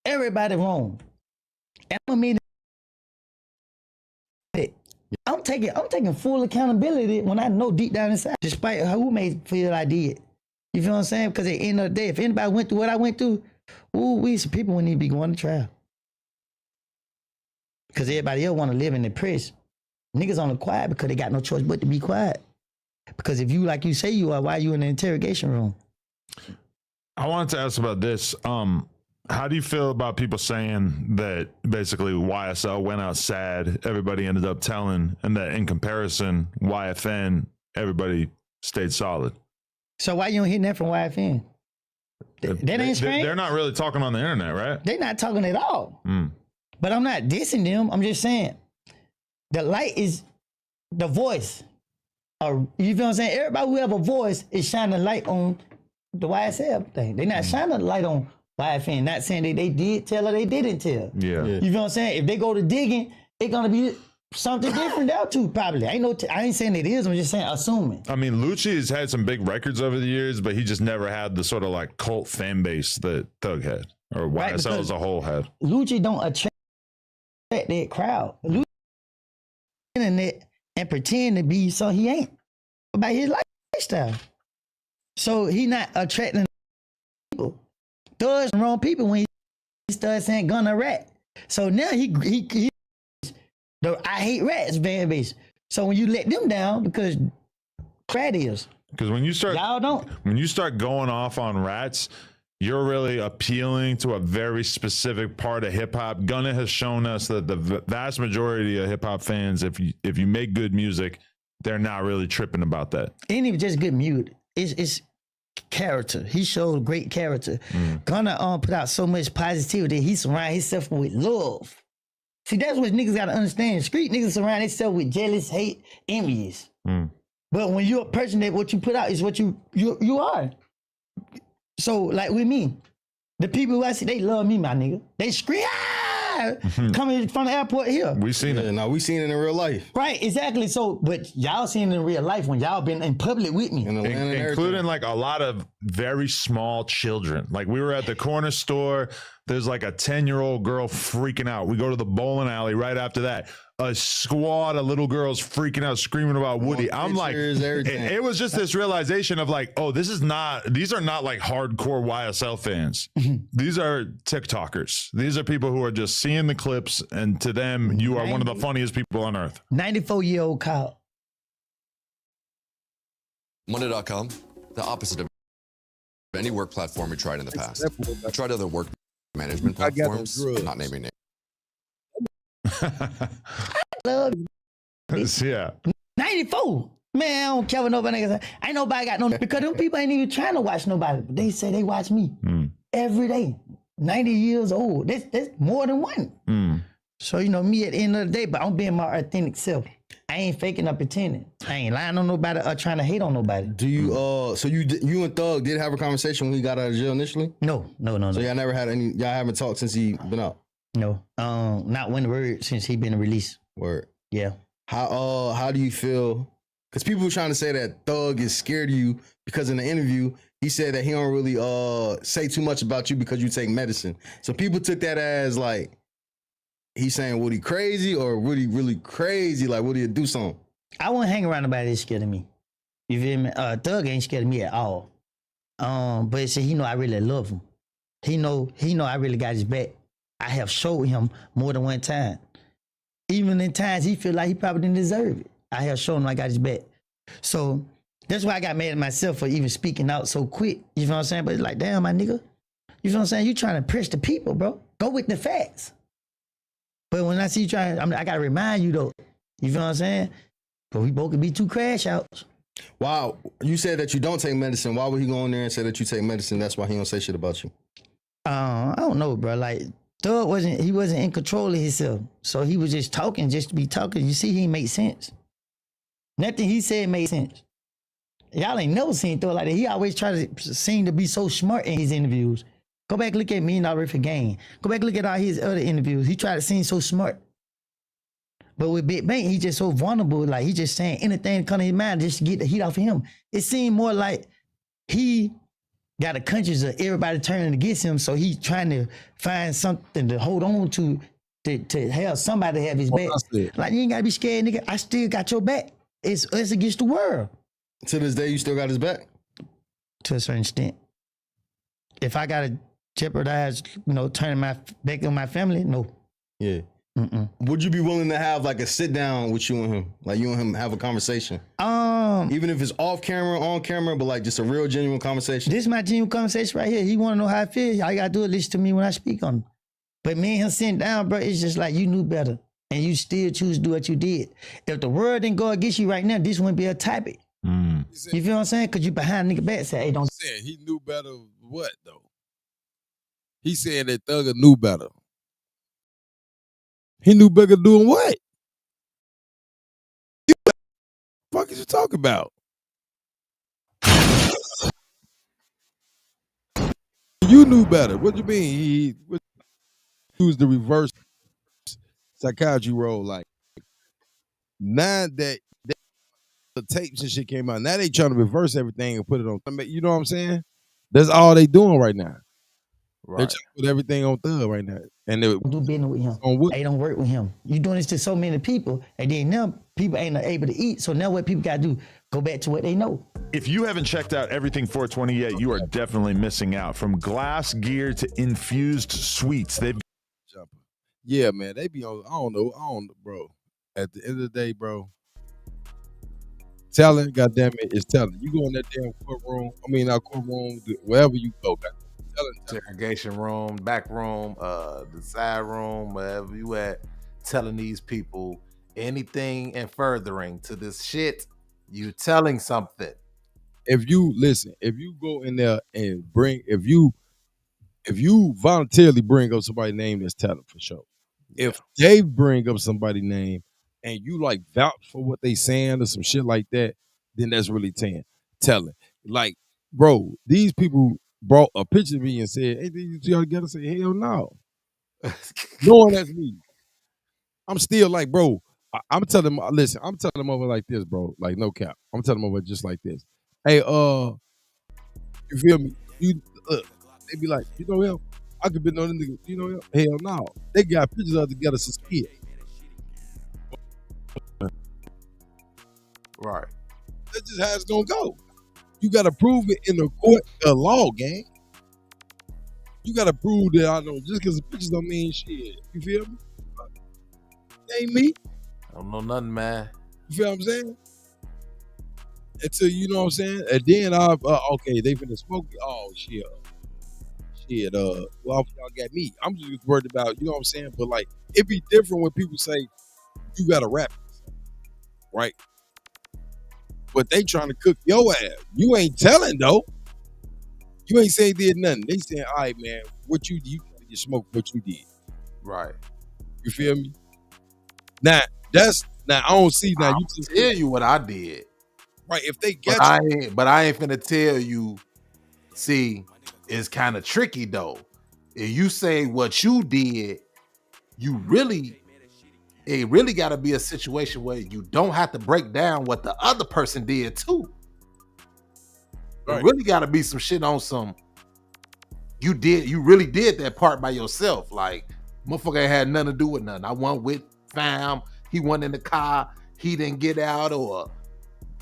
Everybody wrong. And I mean, I'm taking full accountability when I know deep down inside, despite who may feel I did. You feel what I'm saying? Because at the end of the day, if anybody went through what I went through, some people wouldn't even be going to trial. Because everybody else want to live in the prison. Niggas on the quiet because they got no choice but to be quiet. Because if you, like you say you are, why are you in the interrogation room? I wanted to ask about this. How do you feel about people saying that basically YSL went out sad, everybody ended up telling, and that in comparison, YFN, everybody stayed solid? So why you don't hear that from YFN? That ain't strange. They're not really talking on the internet, right? They're not talking at all. But I'm not dissing them. I'm just saying the light is the voice. You feel what I'm saying? Everybody who have a voice is shining light on the YSL thing. They're not shining a light on YFN. Not saying that they did tell or they didn't tell. Yeah. You feel what I'm saying? If they go to digging, it's gonna be something different there too, probably. I ain't saying it is, I'm just saying assuming. I mean, Lucci has had some big records over the years, but he just never had the sort of like cult fan base that Thug had, or YSL as a whole had. Lucci don't attract that crowd. Lucci internet and pretend to be so he ain't about his lifestyle. So he not attracting people. Thug's the wrong people when he starts saying Gunna rat. So now he the I hate rats fan base. So when you let them down, because rat is. Because when you start when you start going off on rats, you're really appealing to a very specific part of hip hop. Gunna has shown us that the vast majority of hip hop fans, if you make good music, they're not really tripping about that. It ain't even just good music. It's character. He showed great character. Gunna put out so much positivity. He surrounded himself with love. See, that's what niggas gotta understand. Street niggas surround themselves with jealous, hate, envious. But when you're a person that what you put out is what you are. So, like with me, the people who I see, they love me, my nigga. They scream, coming from the airport here. We seen it. Now we seen it in real life. Right, exactly. So, but y'all seen it in real life when y'all been in public with me. Including like a lot of very small children. Like we were at the corner store. There's like a 10-year-old girl freaking out. We go to the bowling alley right after that. A squad of little girls freaking out, screaming about Woody. I'm like, it was just this realization of like, oh, these are not like hardcore YSL fans. These are TikTokers. These are people who are just seeing the clips, and to them, you are one of the funniest people on earth. 94-year-old Kyle. Monday.com, the opposite of any work platform we tried in the past. We tried other work management platforms, not naming names. Love yeah. 94. Man, I don't care what nobody niggas say. Ain't nobody got no, because them people ain't even trying to watch nobody. But they say they watch me every day. 90 years old. That's more than one. So, you know, me at the end of the day, but I'm being my authentic self. I ain't faking or pretending. I ain't lying on nobody or trying to hate on nobody. Do you, so you and Thug did have a conversation when he got out of jail initially? No. So y'all never had y'all haven't talked since he been out? No, not one word since he been released. Word. Yeah. How do you feel Because people were trying to say that Thug is scared of you because in the interview, he said that he don't really say too much about you because you take medicine. So people took that as like, he's saying, Woody crazy or Woody really crazy? Like, Woody do something? I wouldn't hang around nobody that's scared of me. You feel me? Thug ain't scared of me at all. But see, he know I really love him. He know I really got his back. I have showed him more than one time. Even in times he feel like he probably didn't deserve it. I have shown him I got his back. So that's why I got mad at myself for even speaking out so quick. You feel what I'm saying? But it's like, damn, my nigga. You feel what I'm saying? You trying to impress the people, bro. Go with the facts. But when I see you trying, I got to remind you, though. You feel what I'm saying? But we both could be two crash outs. Wow. You said that you don't take medicine. Why would he go in there and say that you take medicine? That's why he don't say shit about you. I don't know, bro. Like, Thug wasn't in control of himself. So he was just talking, just to be talking. You see, he ain't make sense. Nothing he said made sense. Y'all ain't never seen Thug like that. He always try to seem to be so smart in his interviews. Go back, look at $1 Million for Game. Go back, look at all his other interviews. He tried to seem so smart. But with Big Bang, he just so vulnerable. Like, he just saying anything come to his mind just to get the heat off of him. It seemed more like he got a conscience of everybody turning against him, so he trying to find something to hold on to have somebody have his back. Like, you ain't gotta be scared, nigga. I still got your back. It's us against the world. To this day, you still got his back? To a certain extent. If I gotta jeopardize, turning my back on my family, no. Yeah. Would you be willing to have like a sit down with you and him? Like you and him have a conversation? Even if it's off camera, on camera, but like just a real genuine conversation? This is my genuine conversation right here. He wanna know how I feel. All you gotta do is listen to me when I speak on him. But me and him sitting down, bro, it's just like you knew better. And you still choose to do what you did. If the world didn't go against you right now, this wouldn't be a topic. You feel what I'm saying? Because you behind nigga back say, hey, don't. He knew better what, though? He said that Thugger knew better. He knew better doing what? What the fuck is you talking about? You knew better. What do you mean? He used the reverse psychiatry role. Like, now that the tapes and shit came out, now they trying to reverse everything and put it on. You know what I'm saying? That's all they doing right now. Right. They're trying to put everything on Thug right now. And they do business with him. They don't work with him. You doing this to so many people, and then now people ain't able to eat. So now what people got to do? Go back to what they know. If you haven't checked out Everything 420 yet, you are definitely missing out. From glass gear to infused sweets, yeah, man, they be on. I don't know, bro. At the end of the day, bro, talent, goddamn it, is talent. You go in that damn courtroom. Not courtroom, wherever you go, interrogation room, back room, the side room, wherever you at, telling these people anything and furthering to this shit, you telling something. If you go in there and if you voluntarily bring up somebody's name, that's talent for sure. Yeah. If they bring up somebody's name and you like vouch for what they saying or some shit like that, then that's really telling. Like, bro, these people brought a picture of me and said, hey, did y'all together? Say, hell no. Knowing that's me. I'm still like, bro, I'm telling them, listen, I'm telling them over like this, bro. Like, no cap. I'm telling them over just like this. Hey, you feel me? They be like, you know him? I could be knowing nigga, you know him? Hell no. They got pictures of together since kid. Right. That's just how it's gonna go. You gotta prove it in the court of law, gang. You gotta prove that I know just because the pictures don't mean shit. You feel me? It ain't me. I don't know nothing, man. You feel what I'm saying? Until you know what I'm saying? And then okay, they finna smoke me. Oh shit. Well, y'all got me. I'm just worried about, you know what I'm saying? But like, it'd be different when people say you gotta rap, right? But they trying to cook your ass. You ain't telling though. You ain't saying did nothing. They saying, all right, man, what you smoked what you did. Right. You feel me? Now I don't see now. You just tell you what I did. Right. If they get but I ain't finna tell you. See, it's kind of tricky though. If you say what you did, you really it really got to be a situation where you don't have to break down what the other person did too. It really got to be some shit on some. You really did that part by yourself. Like, motherfucker ain't had nothing to do with nothing. I went with fam. He went in the car. He didn't get out, or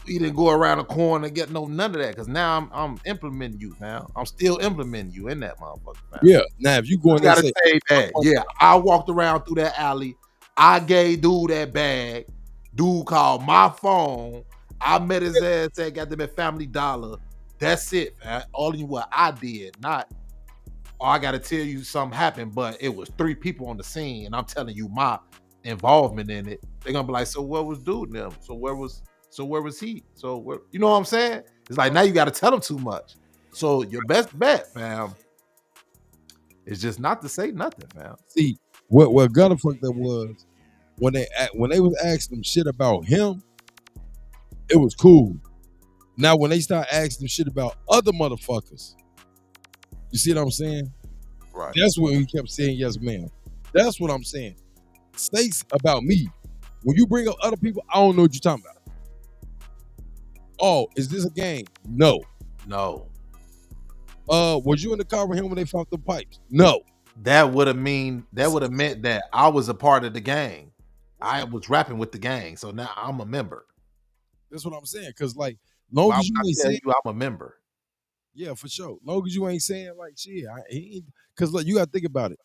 he didn't go around the corner and get none of that. Cause now I'm implementing you, fam. I'm still implementing you in that motherfucker, fam. Yeah. Now if you go in there and gotta say, say that. Yeah, I walked around through that alley. I gave dude that bag. Dude called my phone. I met his ass at got them at Family Dollar. That's it, man. Only what I did, not. Oh, I gotta tell you something happened, but it was 3 people on the scene, and I'm telling you my involvement in it. They're gonna be like, so where was dude them? So where was he? So where, you know what I'm saying? It's like now you gotta tell them too much. So your best bet, fam, is just not to say nothing, fam. See, what Gunna fucked up was when they was asking him shit about him, it was cool. Now when they start asking him shit about other motherfuckers, you see what I'm saying? Right. That's when he kept saying yes, ma'am. That's what I'm saying. States about me. When you bring up other people, I don't know what you're talking about. Oh, is this a game? No. No. Was you in the car with him when they found the pipes? No. That would have meant that I was a part of the gang. I was rapping with the gang, so now I'm a member. That's what I'm saying. Cause like, long as you ain't saying I'm a member. Yeah, for sure. Long as you ain't saying like shit, cause look, you gotta think about it.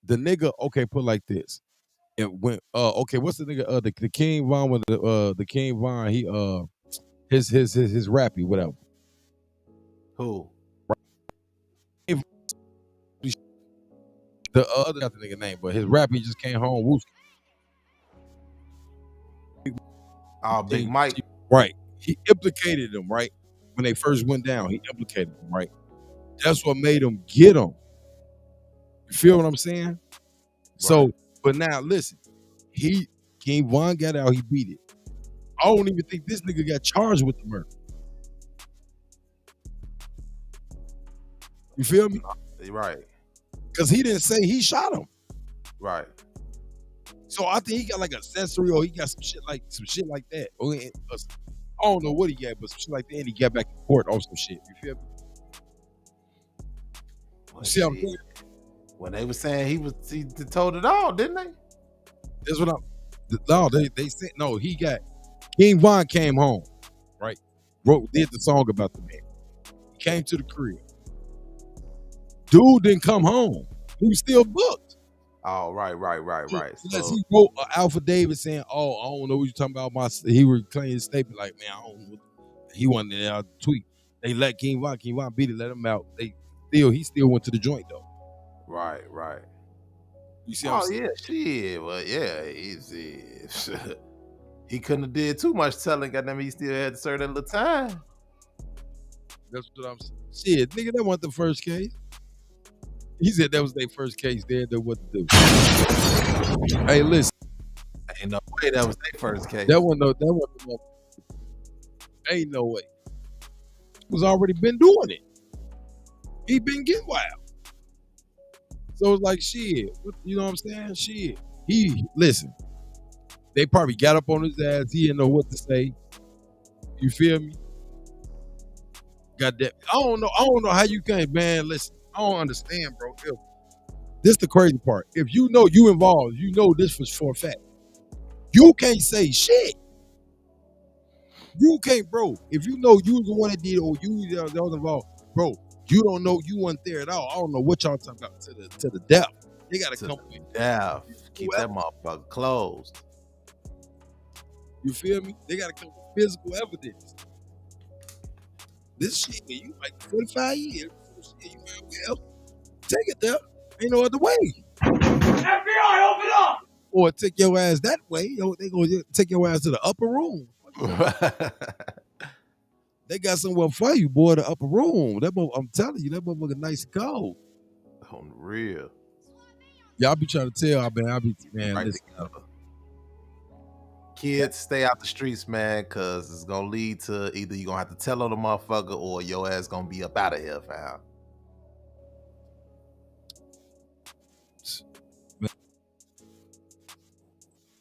The nigga, okay, put like this. It went okay, what's the nigga the King Von with the King Von, he his rappy, whatever. Who? The other got the nigga name, but his rap he just came home. Woof. Big Mike. Right. He implicated him, right? When they first went down, he implicated him, right? That's what made him get him. You feel what I'm saying? Right. So, but now listen, King Von got out, he beat it. I don't even think this nigga got charged with the murder. You feel me? Right. Because he didn't say he shot him. Right. So I think he got like a accessory, or he got some shit like that. Or I don't know what he got, but some shit like that, and he got back in court on some shit. You feel me? See what I'm saying? When they were saying he told it all, didn't they? That's what they said no, he got King Von came home, right? Did the song about the man. He came to the crib. Dude didn't come home. He was still booked. Oh, right. So he wrote an Alpha David saying, "Oh, I don't know what you're talking about." He was claiming his statement like, "Man, I don't know." He wanted it out the tweet. They let King Von beat it, let him out. He still went to the joint though. Right. You see what I'm saying? Yeah, shit. Well, yeah, he couldn't have did too much telling. Goddamn, he still had to serve that little time. That's what I'm saying. Shit, nigga, that wasn't the first case. He said that was their first case. They didn't know what to do. Hey, listen. Ain't no way that was their first case. That wasn't no. Ain't no way. He was already been doing it. He been getting wild. So it's like, shit. You know what I'm saying? Shit. Listen. They probably got up on his ass. He didn't know what to say. You feel me? Got that. I don't know how you can, man. Listen, I don't understand, bro. This the crazy part. If you know you involved, you know this was for a fact. You can't say shit. You can't, bro. If you know you was the one that did, or you that was involved, bro. You don't know you weren't there at all. I don't know what y'all talking about to the death. They gotta come with death. Keep that motherfucker closed. You feel me? They gotta come with physical evidence. This shit, you like 45 years. You might well take it there. Ain't no other way. FBI, open up! Or take your ass that way. They gonna take your ass to the upper room. They got somewhere for you, boy. The upper room. I'm telling you, that motherfucker nice and cold. On the real. Y'all be trying to tell, man. Right together. Kids, stay out the streets, man, because it's gonna lead to either you're gonna have to tell on the motherfucker or your ass gonna be up out of here, fam.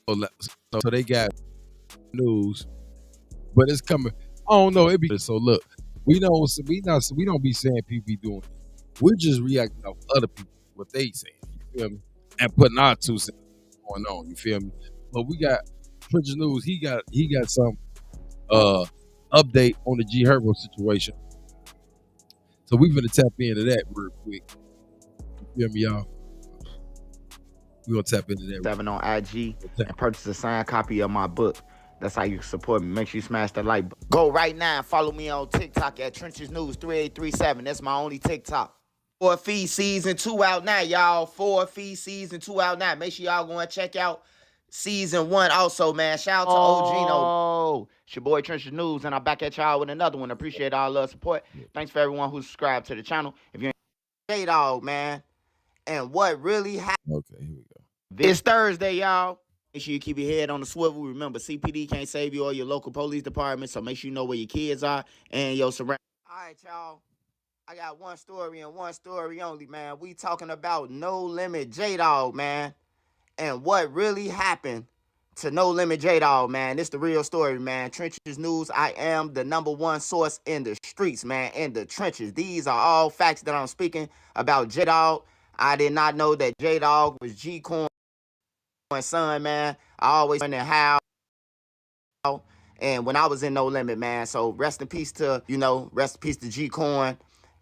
So they got news, but it's coming. I don't know. It be so. Look, we don't be saying people be doing it. We're just reacting off other people what they saying. You feel me? And putting our 2 cents going on. You feel me? But we got Prince News. He got some update on the G Herbo situation. So we finna tap into that real quick. You feel me, y'all? We gonna tap into that. 7 on IG and purchase a signed copy of my book. That's how you support me. Make sure you smash that like button. Go right now and follow me on TikTok at Trenches News 3837. That's my only TikTok. 4 Feed Season 2 out now, y'all. 4 Feed Season 2 out now. Make sure y'all go and check out Season 1 also, man. Shout out to OG. Oh, it's your boy Trenches News, and I'm back at y'all with another one. Appreciate all the support. Thanks for everyone who subscribed to the channel. If you're J-Dog, man, and what really happened. Okay, here we go. It's Thursday, y'all. Make sure you keep your head on the swivel. Remember, CPD can't save you or your local police department, so make sure you know where your kids are and your surroundings. All right, y'all. I got one story and one story only, man. We talking about No Limit J-Dog, man, and what really happened to No Limit J-Dog, man. This the real story, man. Trenches News, I am the #1 source in the streets, man, in the trenches. These are all facts that I'm speaking about J-Dog. I did not know that J-Dog was G-Coin's son, man. I always wondered how. And when I was in No Limit, man. So rest in peace to, rest in peace to G-Coin.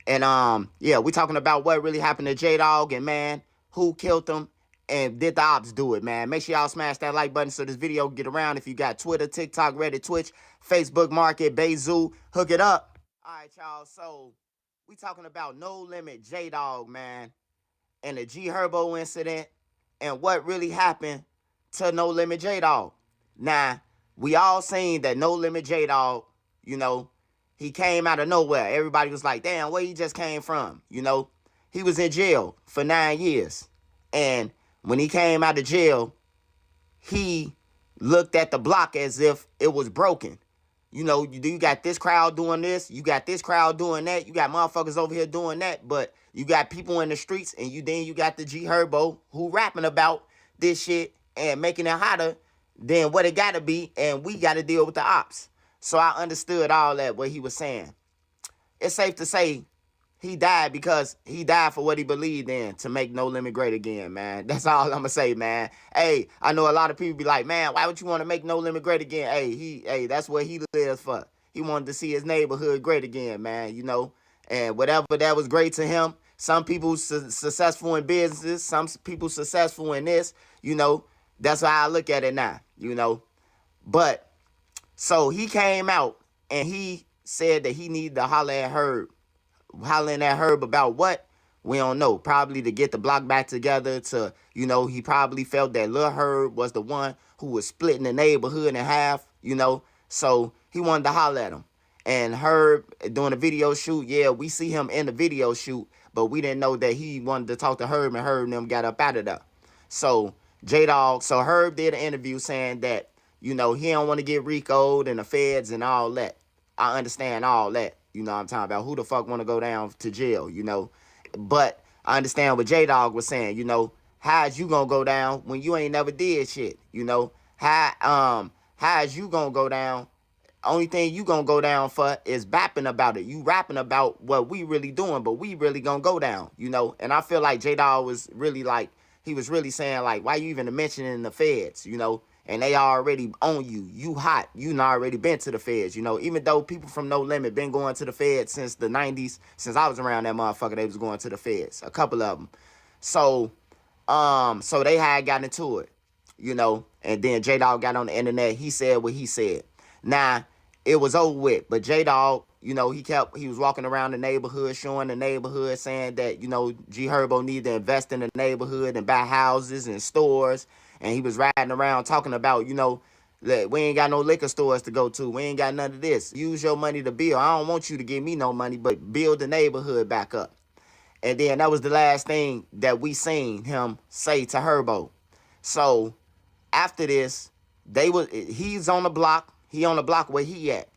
And yeah, we talking about what really happened to J-Dog and, man, who killed him and did the ops do it, man. Make sure y'all smash that like button so this video can get around. If you got Twitter, TikTok, Reddit, Twitch, Facebook Market, Bayzoo, hook it up. All right, y'all. So we talking about No Limit J-Dog, man, and the G Herbo incident and what really happened to No Limit J-Dog. Now, we all seen that No Limit J-Dog, he came out of nowhere. Everybody was like, damn, where he just came from? He was in jail for 9 years. And when he came out of jail, he looked at the block as if it was broken. You got this crowd doing this, you got this crowd doing that, you got motherfuckers over here doing that, but you got people in the streets, and then you got the G Herbo who rapping about this shit and making it hotter than what it gotta be, and we gotta deal with the ops. So I understood all that, what he was saying. It's safe to say he died because he died for what he believed in, to make No Limit great again, man. That's all I'm gonna say, man. Hey, I know a lot of people be like, man, why would you want to make No Limit great again? Hey, that's what he lives for. He wanted to see his neighborhood great again, man, and whatever that was great to him. Some people successful in businesses, some people successful in this, that's how I look at it now, But, so he came out and he said that he needed to hollering at Herb about what? We don't know. Probably to get the block back together, to, he probably felt that Lil Herb was the one who was splitting the neighborhood in half, So he wanted to holler at him. And Herb doing a video shoot, yeah, we see him in the video shoot, but we didn't know that he wanted to talk to Herb, and Herb and them got up out of there. So Herb did an interview saying that, he don't want to get RICO'd and the feds and all that. I understand all that. I'm talking about, who the fuck want to go down to jail, But I understand what J-Dog was saying, how is you going to go down when you ain't never did shit, How is you going to go down? Only thing you going to go down for is bapping about it. You rapping about what we really doing, but we really going to go down, And I feel like J-Dog was really like, he was really saying like, why you even mentioning the feds, And they already on you. You hot. You already been to the feds, Even though people from No Limit been going to the feds since the 90s, since I was around that motherfucker, they was going to the feds. A couple of them. So they had gotten into it, And then J-Dog got on the internet. He said what he said. Now, it was over with. But J-Dog, he was walking around the neighborhood, showing the neighborhood, saying that, G Herbo needed to invest in the neighborhood and buy houses and stores. And he was riding around talking about, that we ain't got no liquor stores to go to. We ain't got none of this. Use your money to build. I don't want you to give me no money, but build the neighborhood back up. And then that was the last thing that we seen him say to Herbo. So after this, he's on the block. He on the block where he at.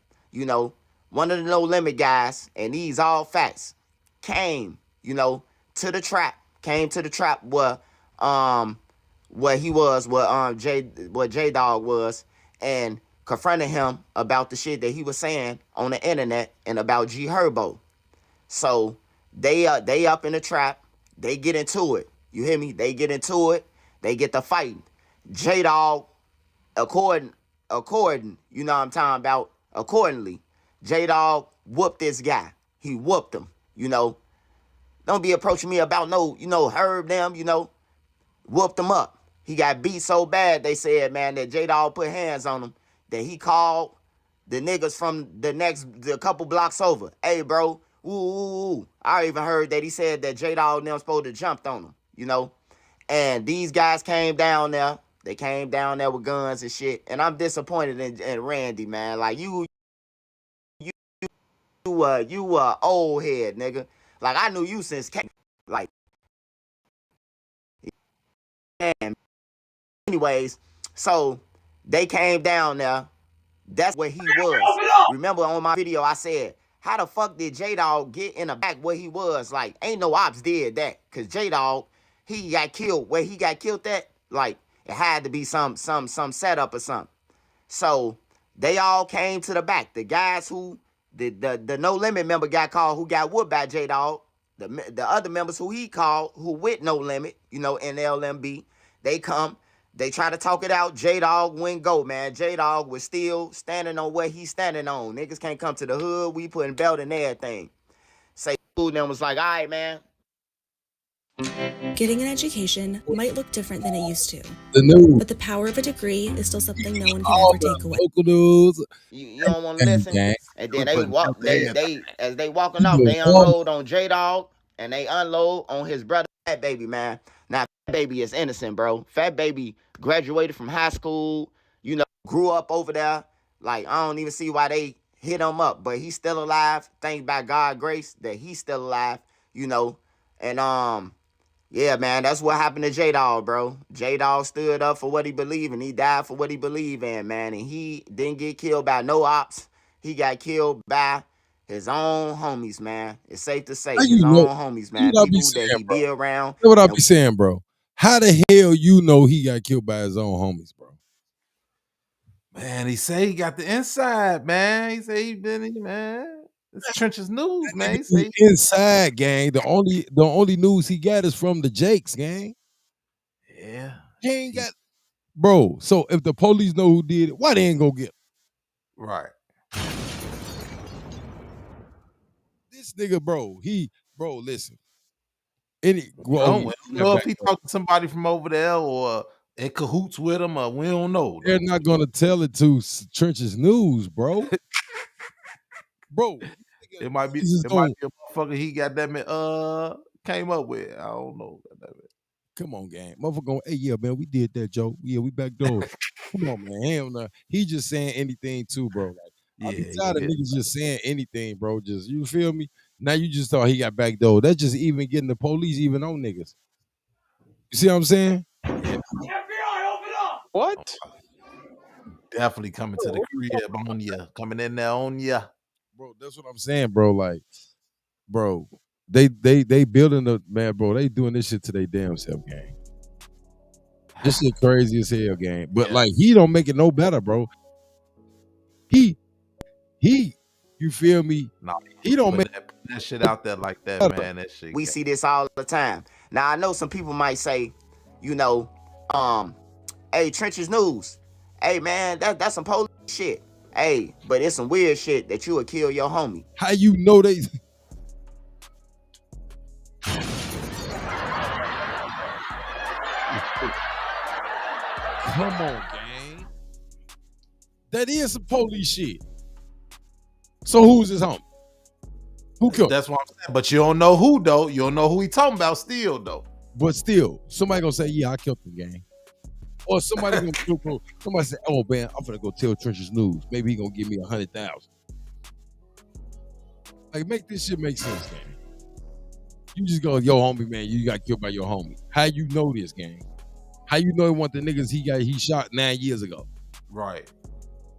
One of the No Limit guys, and these all facts, came, to the trap. Came to the trap where what he was, what J Dog was, and confronted him about the shit that he was saying on the internet and about G Herbo. So they up in the trap. They get into it. You hear me? They get into it. They get to fighting. J Dog, according, you know what I'm talking about, accordingly, J Dog whooped this guy. He whooped him, you know. Don't be approaching me about no, you know, Herb them, you know. Whooped him up. He got beat so bad, they said, man, that J Dog put hands on him, that he called the niggas from the couple blocks over. Hey, bro, ooh. I even heard that he said that J Dog and them supposed to jumped on him, you know. And these guys came down there. They came down there with guns and shit. And I'm disappointed in Randy, man. Like, you old head, nigga. Like, I knew you since like, man. Anyways, so they came down there. That's where he was. Remember on my video, I said, how the fuck did J-Dog get in the back where he was? Like, ain't no ops did that. Because J-Dog, he got killed. Where he got killed at, like, it had to be some setup or something. So they all came to the back. The guys who, the No Limit member got called, who got whooped by J-Dog. The other members who he called, who with No Limit, you know, in LMB, they come. They try to talk it out. J-Dog wouldn't go, man. J-Dog was still standing on what he's standing on. Niggas can't come to the hood. We putting belt in everything. Say, food them was like, all right, man. Getting an education might look different than it used to. But the power of a degree is still something no one can ever take away. Local news. You don't want to listen. And then they as they walking off, they unload on J-Dog and they unload on his brother, Fat Baby, man. Now, Fat Baby is innocent, bro. Fat Baby graduated from high school, you know, grew up over there. Like, I don't even see why they hit him up, but he's still alive. Thanks by God's grace that he's still alive, you know. And, yeah, man, that's what happened to J-Dog, bro. J-Dog stood up for what he believed, and he died for what he believed in, man. And he didn't get killed by no ops. He got killed by his own homies, man. It's safe to say his own homies, man. People that he be around. That's what I be saying, bro. How the hell you know he got killed by his own homies, bro? Man, he say he got the inside, man. He say he been, man. It's Trench's news, man. He say inside, gang. The only news he got is from the Jakes, gang. Yeah. He ain't got, bro. So if the police know who did it, why they ain't gonna get him? Right. This nigga, bro, listen. I don't know if he talking to somebody from over there or in cahoots with him, or we don't know. They're not gonna tell it to Trench's news, bro. Bro, it might be a motherfucker he got that came up with. I don't know. Come on, gang. Motherfucker going, hey, yeah, man, we did that, Joe. Yeah, we backdoored. Come on, man. Hell no. He just saying anything too, bro. Like, I be tired of niggas just saying anything, bro. Just, you feel me? Now you just thought he got backdoored. That's just even getting the police even on niggas. You see what I'm saying? FBI, open up! What? Definitely coming to the crib on ya. Coming in there on ya. Bro, that's what I'm saying, bro. Like, bro, they building the, man, bro, they doing this shit to their damn self, gang. This shit crazy as hell, gang. But like, he don't make it no better, bro. He, you feel me? No, he don't make that shit out there like that, man. That shit. We see this all the time. Now, I know some people might say, you know, hey, Trench's news. Hey, man, that's some police shit. Hey, but it's some weird shit that you would kill your homie. How you know they? Come on, gang. That is some police shit. So who's his homie? Who killed? That's what I'm saying. But you don't know who though. You don't know who he talking about still though. But still, somebody gonna say, yeah, I killed him, gang. Or somebody gonna kill, somebody say, oh man, I'm gonna go tell Trench's news. Maybe he gonna give me 100,000. Like, make this shit make sense, gang. You just go, yo, homie, man, you got killed by your homie. How you know this, gang? How you know he want the niggas he shot 9 years ago? Right.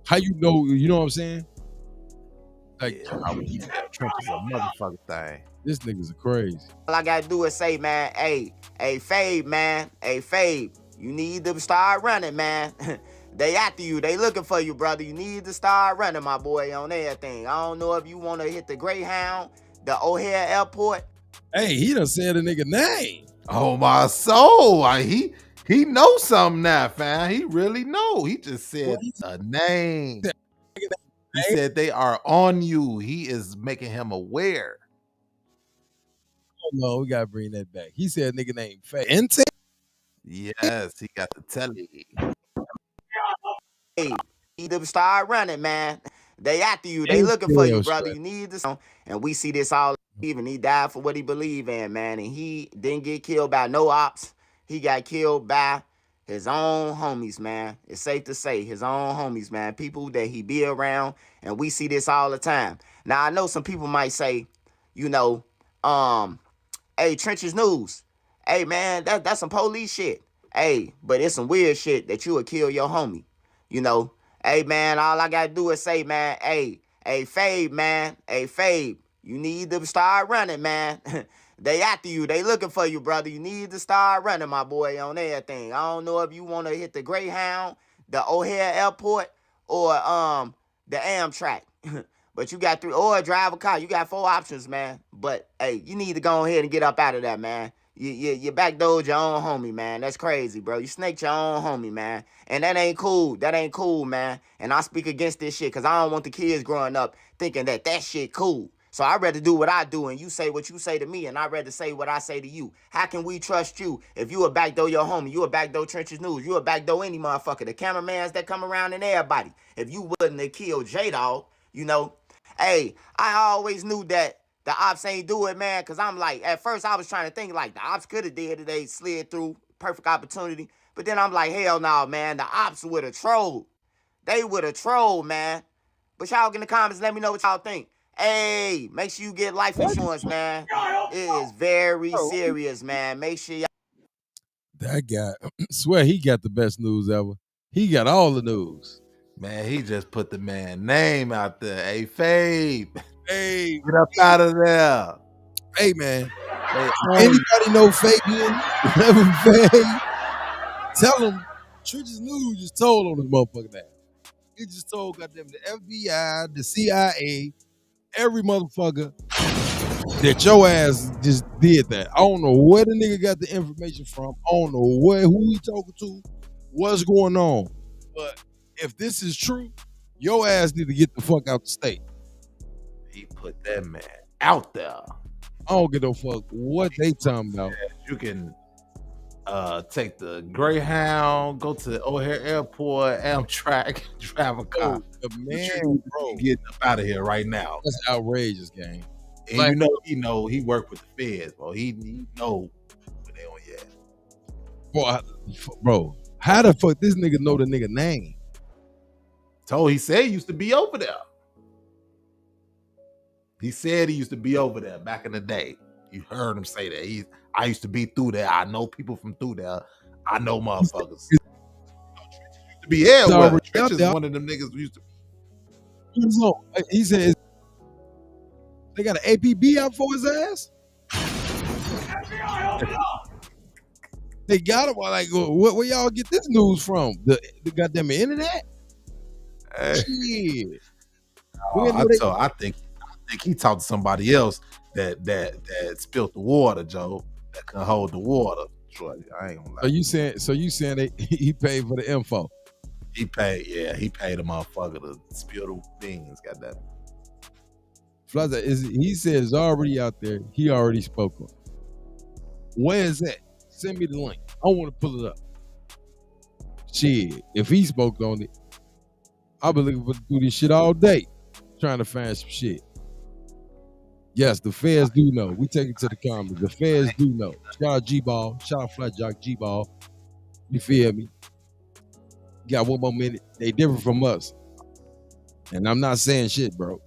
How you know what I'm saying? Like, Trench is a motherfucking thing. This nigga's crazy. All I gotta do is say, man, hey, Fave, man, hey, Fave, You need to start running, man. They after you. They looking for you, brother. You need to start running, my boy, on everything. I don't know if you want to hit the Greyhound, the O'Hare Airport. Hey, he done said a nigga name. Oh my soul. He knows something now, fam. He really know. He just said a name. He said they are on you. He is making him aware. Oh no, we gotta bring that back. He said a nigga named Fente. Yes, he got the telly. Hey, you need to start running, man. They after you. They looking for you, brother. You need to. And we see this all. Even he died for what he believed in, man. And he didn't get killed by no ops. He got killed by his own homies, man. It's safe to say his own homies, man. People that he be around. And we see this all the time. Now, I know some people might say, you know, hey, Trenches News. Hey, man, that's some police shit. Hey, but it's some weird shit that you would kill your homie. You know, hey, man, all I got to do is say, man, hey, Fabe, man. Hey, Fabe, you need to start running, man. They after you. They looking for you, brother. You need to start running, my boy, on everything. I don't know if you want to hit the Greyhound, the O'Hare Airport, or the Amtrak. But you got 3, or drive a car. You got 4 options, man. But, hey, you need to go ahead and get up out of that, man. You backdoored your own homie, man. That's crazy, bro. You snaked your own homie, man. And that ain't cool. That ain't cool, man. And I speak against this shit because I don't want the kids growing up thinking that shit cool. So I'd rather do what I do and you say what you say to me, and I'd rather say what I say to you. How can we trust you if you a backdoor your homie? You a backdoor Trenches News. You a backdoor any motherfucker. The cameramans that come around and everybody. If you wouldn't have killed J-Dog, you know, hey, I always knew that the ops ain't do it, man, because I'm like, at first I was trying to think like the ops could have did it. They slid through, perfect opportunity. But then I'm like, hell no, man, the ops would have trolled. They would have trolled, man. But y'all get in the comments, let me know what y'all think. Hey, make sure you get life insurance, man. It is very serious, man. Make sure y'all. That guy, swear he got the best news ever. He got all the news. Man, he just put the man name out there. Hey, Fabe. Hey, get up out of there. Hey, man. Hey, anybody know Fabian? Fabe? Tell him Trenches News just told on this motherfucker now. He just told goddamn the FBI, the CIA, every motherfucker that your ass just did that. I don't know where the nigga got the information from. I don't know who he talking to, what's going on. But if this is true, your ass need to get the fuck out the state. He put that man out there. I don't give no fuck what they talking about. You can take the Greyhound, go to the O'Hare Airport, Amtrak, drive a car. The man, bro, get up out of here right now. That's outrageous, gang. And like, you know, he worked with the feds, bro. He know what they on your ass. Bro, how the fuck this nigga know the nigga name? He said he used to be over there. He said he used to be over there back in the day. You heard him say that. I used to be through there. I know people from through there. I know motherfuckers. Trenches used to be everywhere. Trenches is one of them niggas who used to. He said they got an APB out for his ass. They got him. Like, where y'all get this news from? The goddamn internet? Shit. I think he talked to somebody else that spilled the water, Joe. That can hold the water. I ain't gonna lie. So you saying he paid for the info? He paid a motherfucker to spill the beans. Goddamn. Flaza, he said it's already out there. He already spoke on. Where is that? Send me the link. I want to pull it up. Shit, if he spoke on it, I've been looking to do this shit all day, trying to find some shit. Yes, the feds do know. We take it to the comments. The feds do know. Shout out G-Ball. Shout out Flat Jock G-Ball. You feel me? Got one more minute. They different from us. And I'm not saying shit, bro.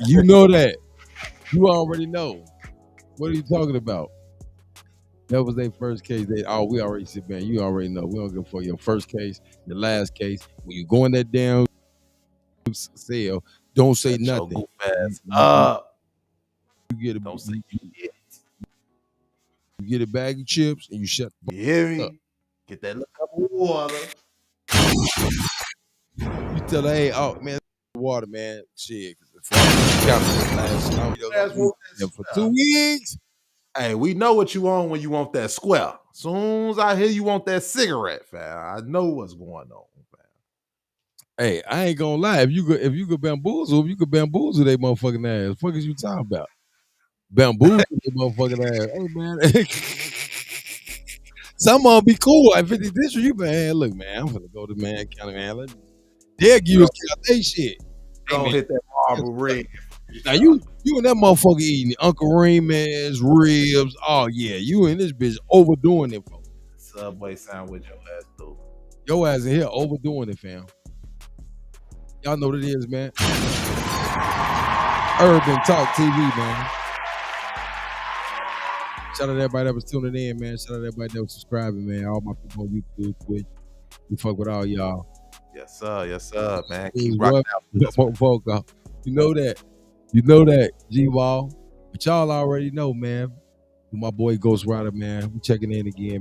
You know that. You already know. What are you talking about? That was their first case. We already said, man, you already know. We don't go for your first case, your last case. When you go in that damn cell, don't say nothing. You get a bag of chips and you shut the you hear me? up. Get that little cup of water. You tell her, hey, oh man, water, man. Shit. For 2 weeks. Hey, we know what you want when you want that square. Soon as I hear you want that cigarette, fam, I know what's going on, fam. Hey, I ain't gonna lie. If you could bamboozle, they motherfucking ass. What is you talking about? Bamboozle they motherfucking ass. Hey man. Some of them be cool. Like 50 district, you man, look, man, I'm gonna go to man county, man. They'll give you they shit. Don't hit that marble ring. Now you and that motherfucker eating Uncle Remus ribs. Oh yeah, you and this bitch overdoing it, folks. Subway sandwich your ass though. Your ass in here overdoing it, fam. Y'all know what it is, man. Urban Talk TV, man. Shout out to everybody that was tuning in, man. Shout out to everybody that was subscribing, man. All my people on YouTube, Twitch. We fuck with all y'all. Yes, sir, man. Keep rocking out. You know that, G-Wall. But y'all already know, man. My boy Ghost Rider, man. We checking in again, man.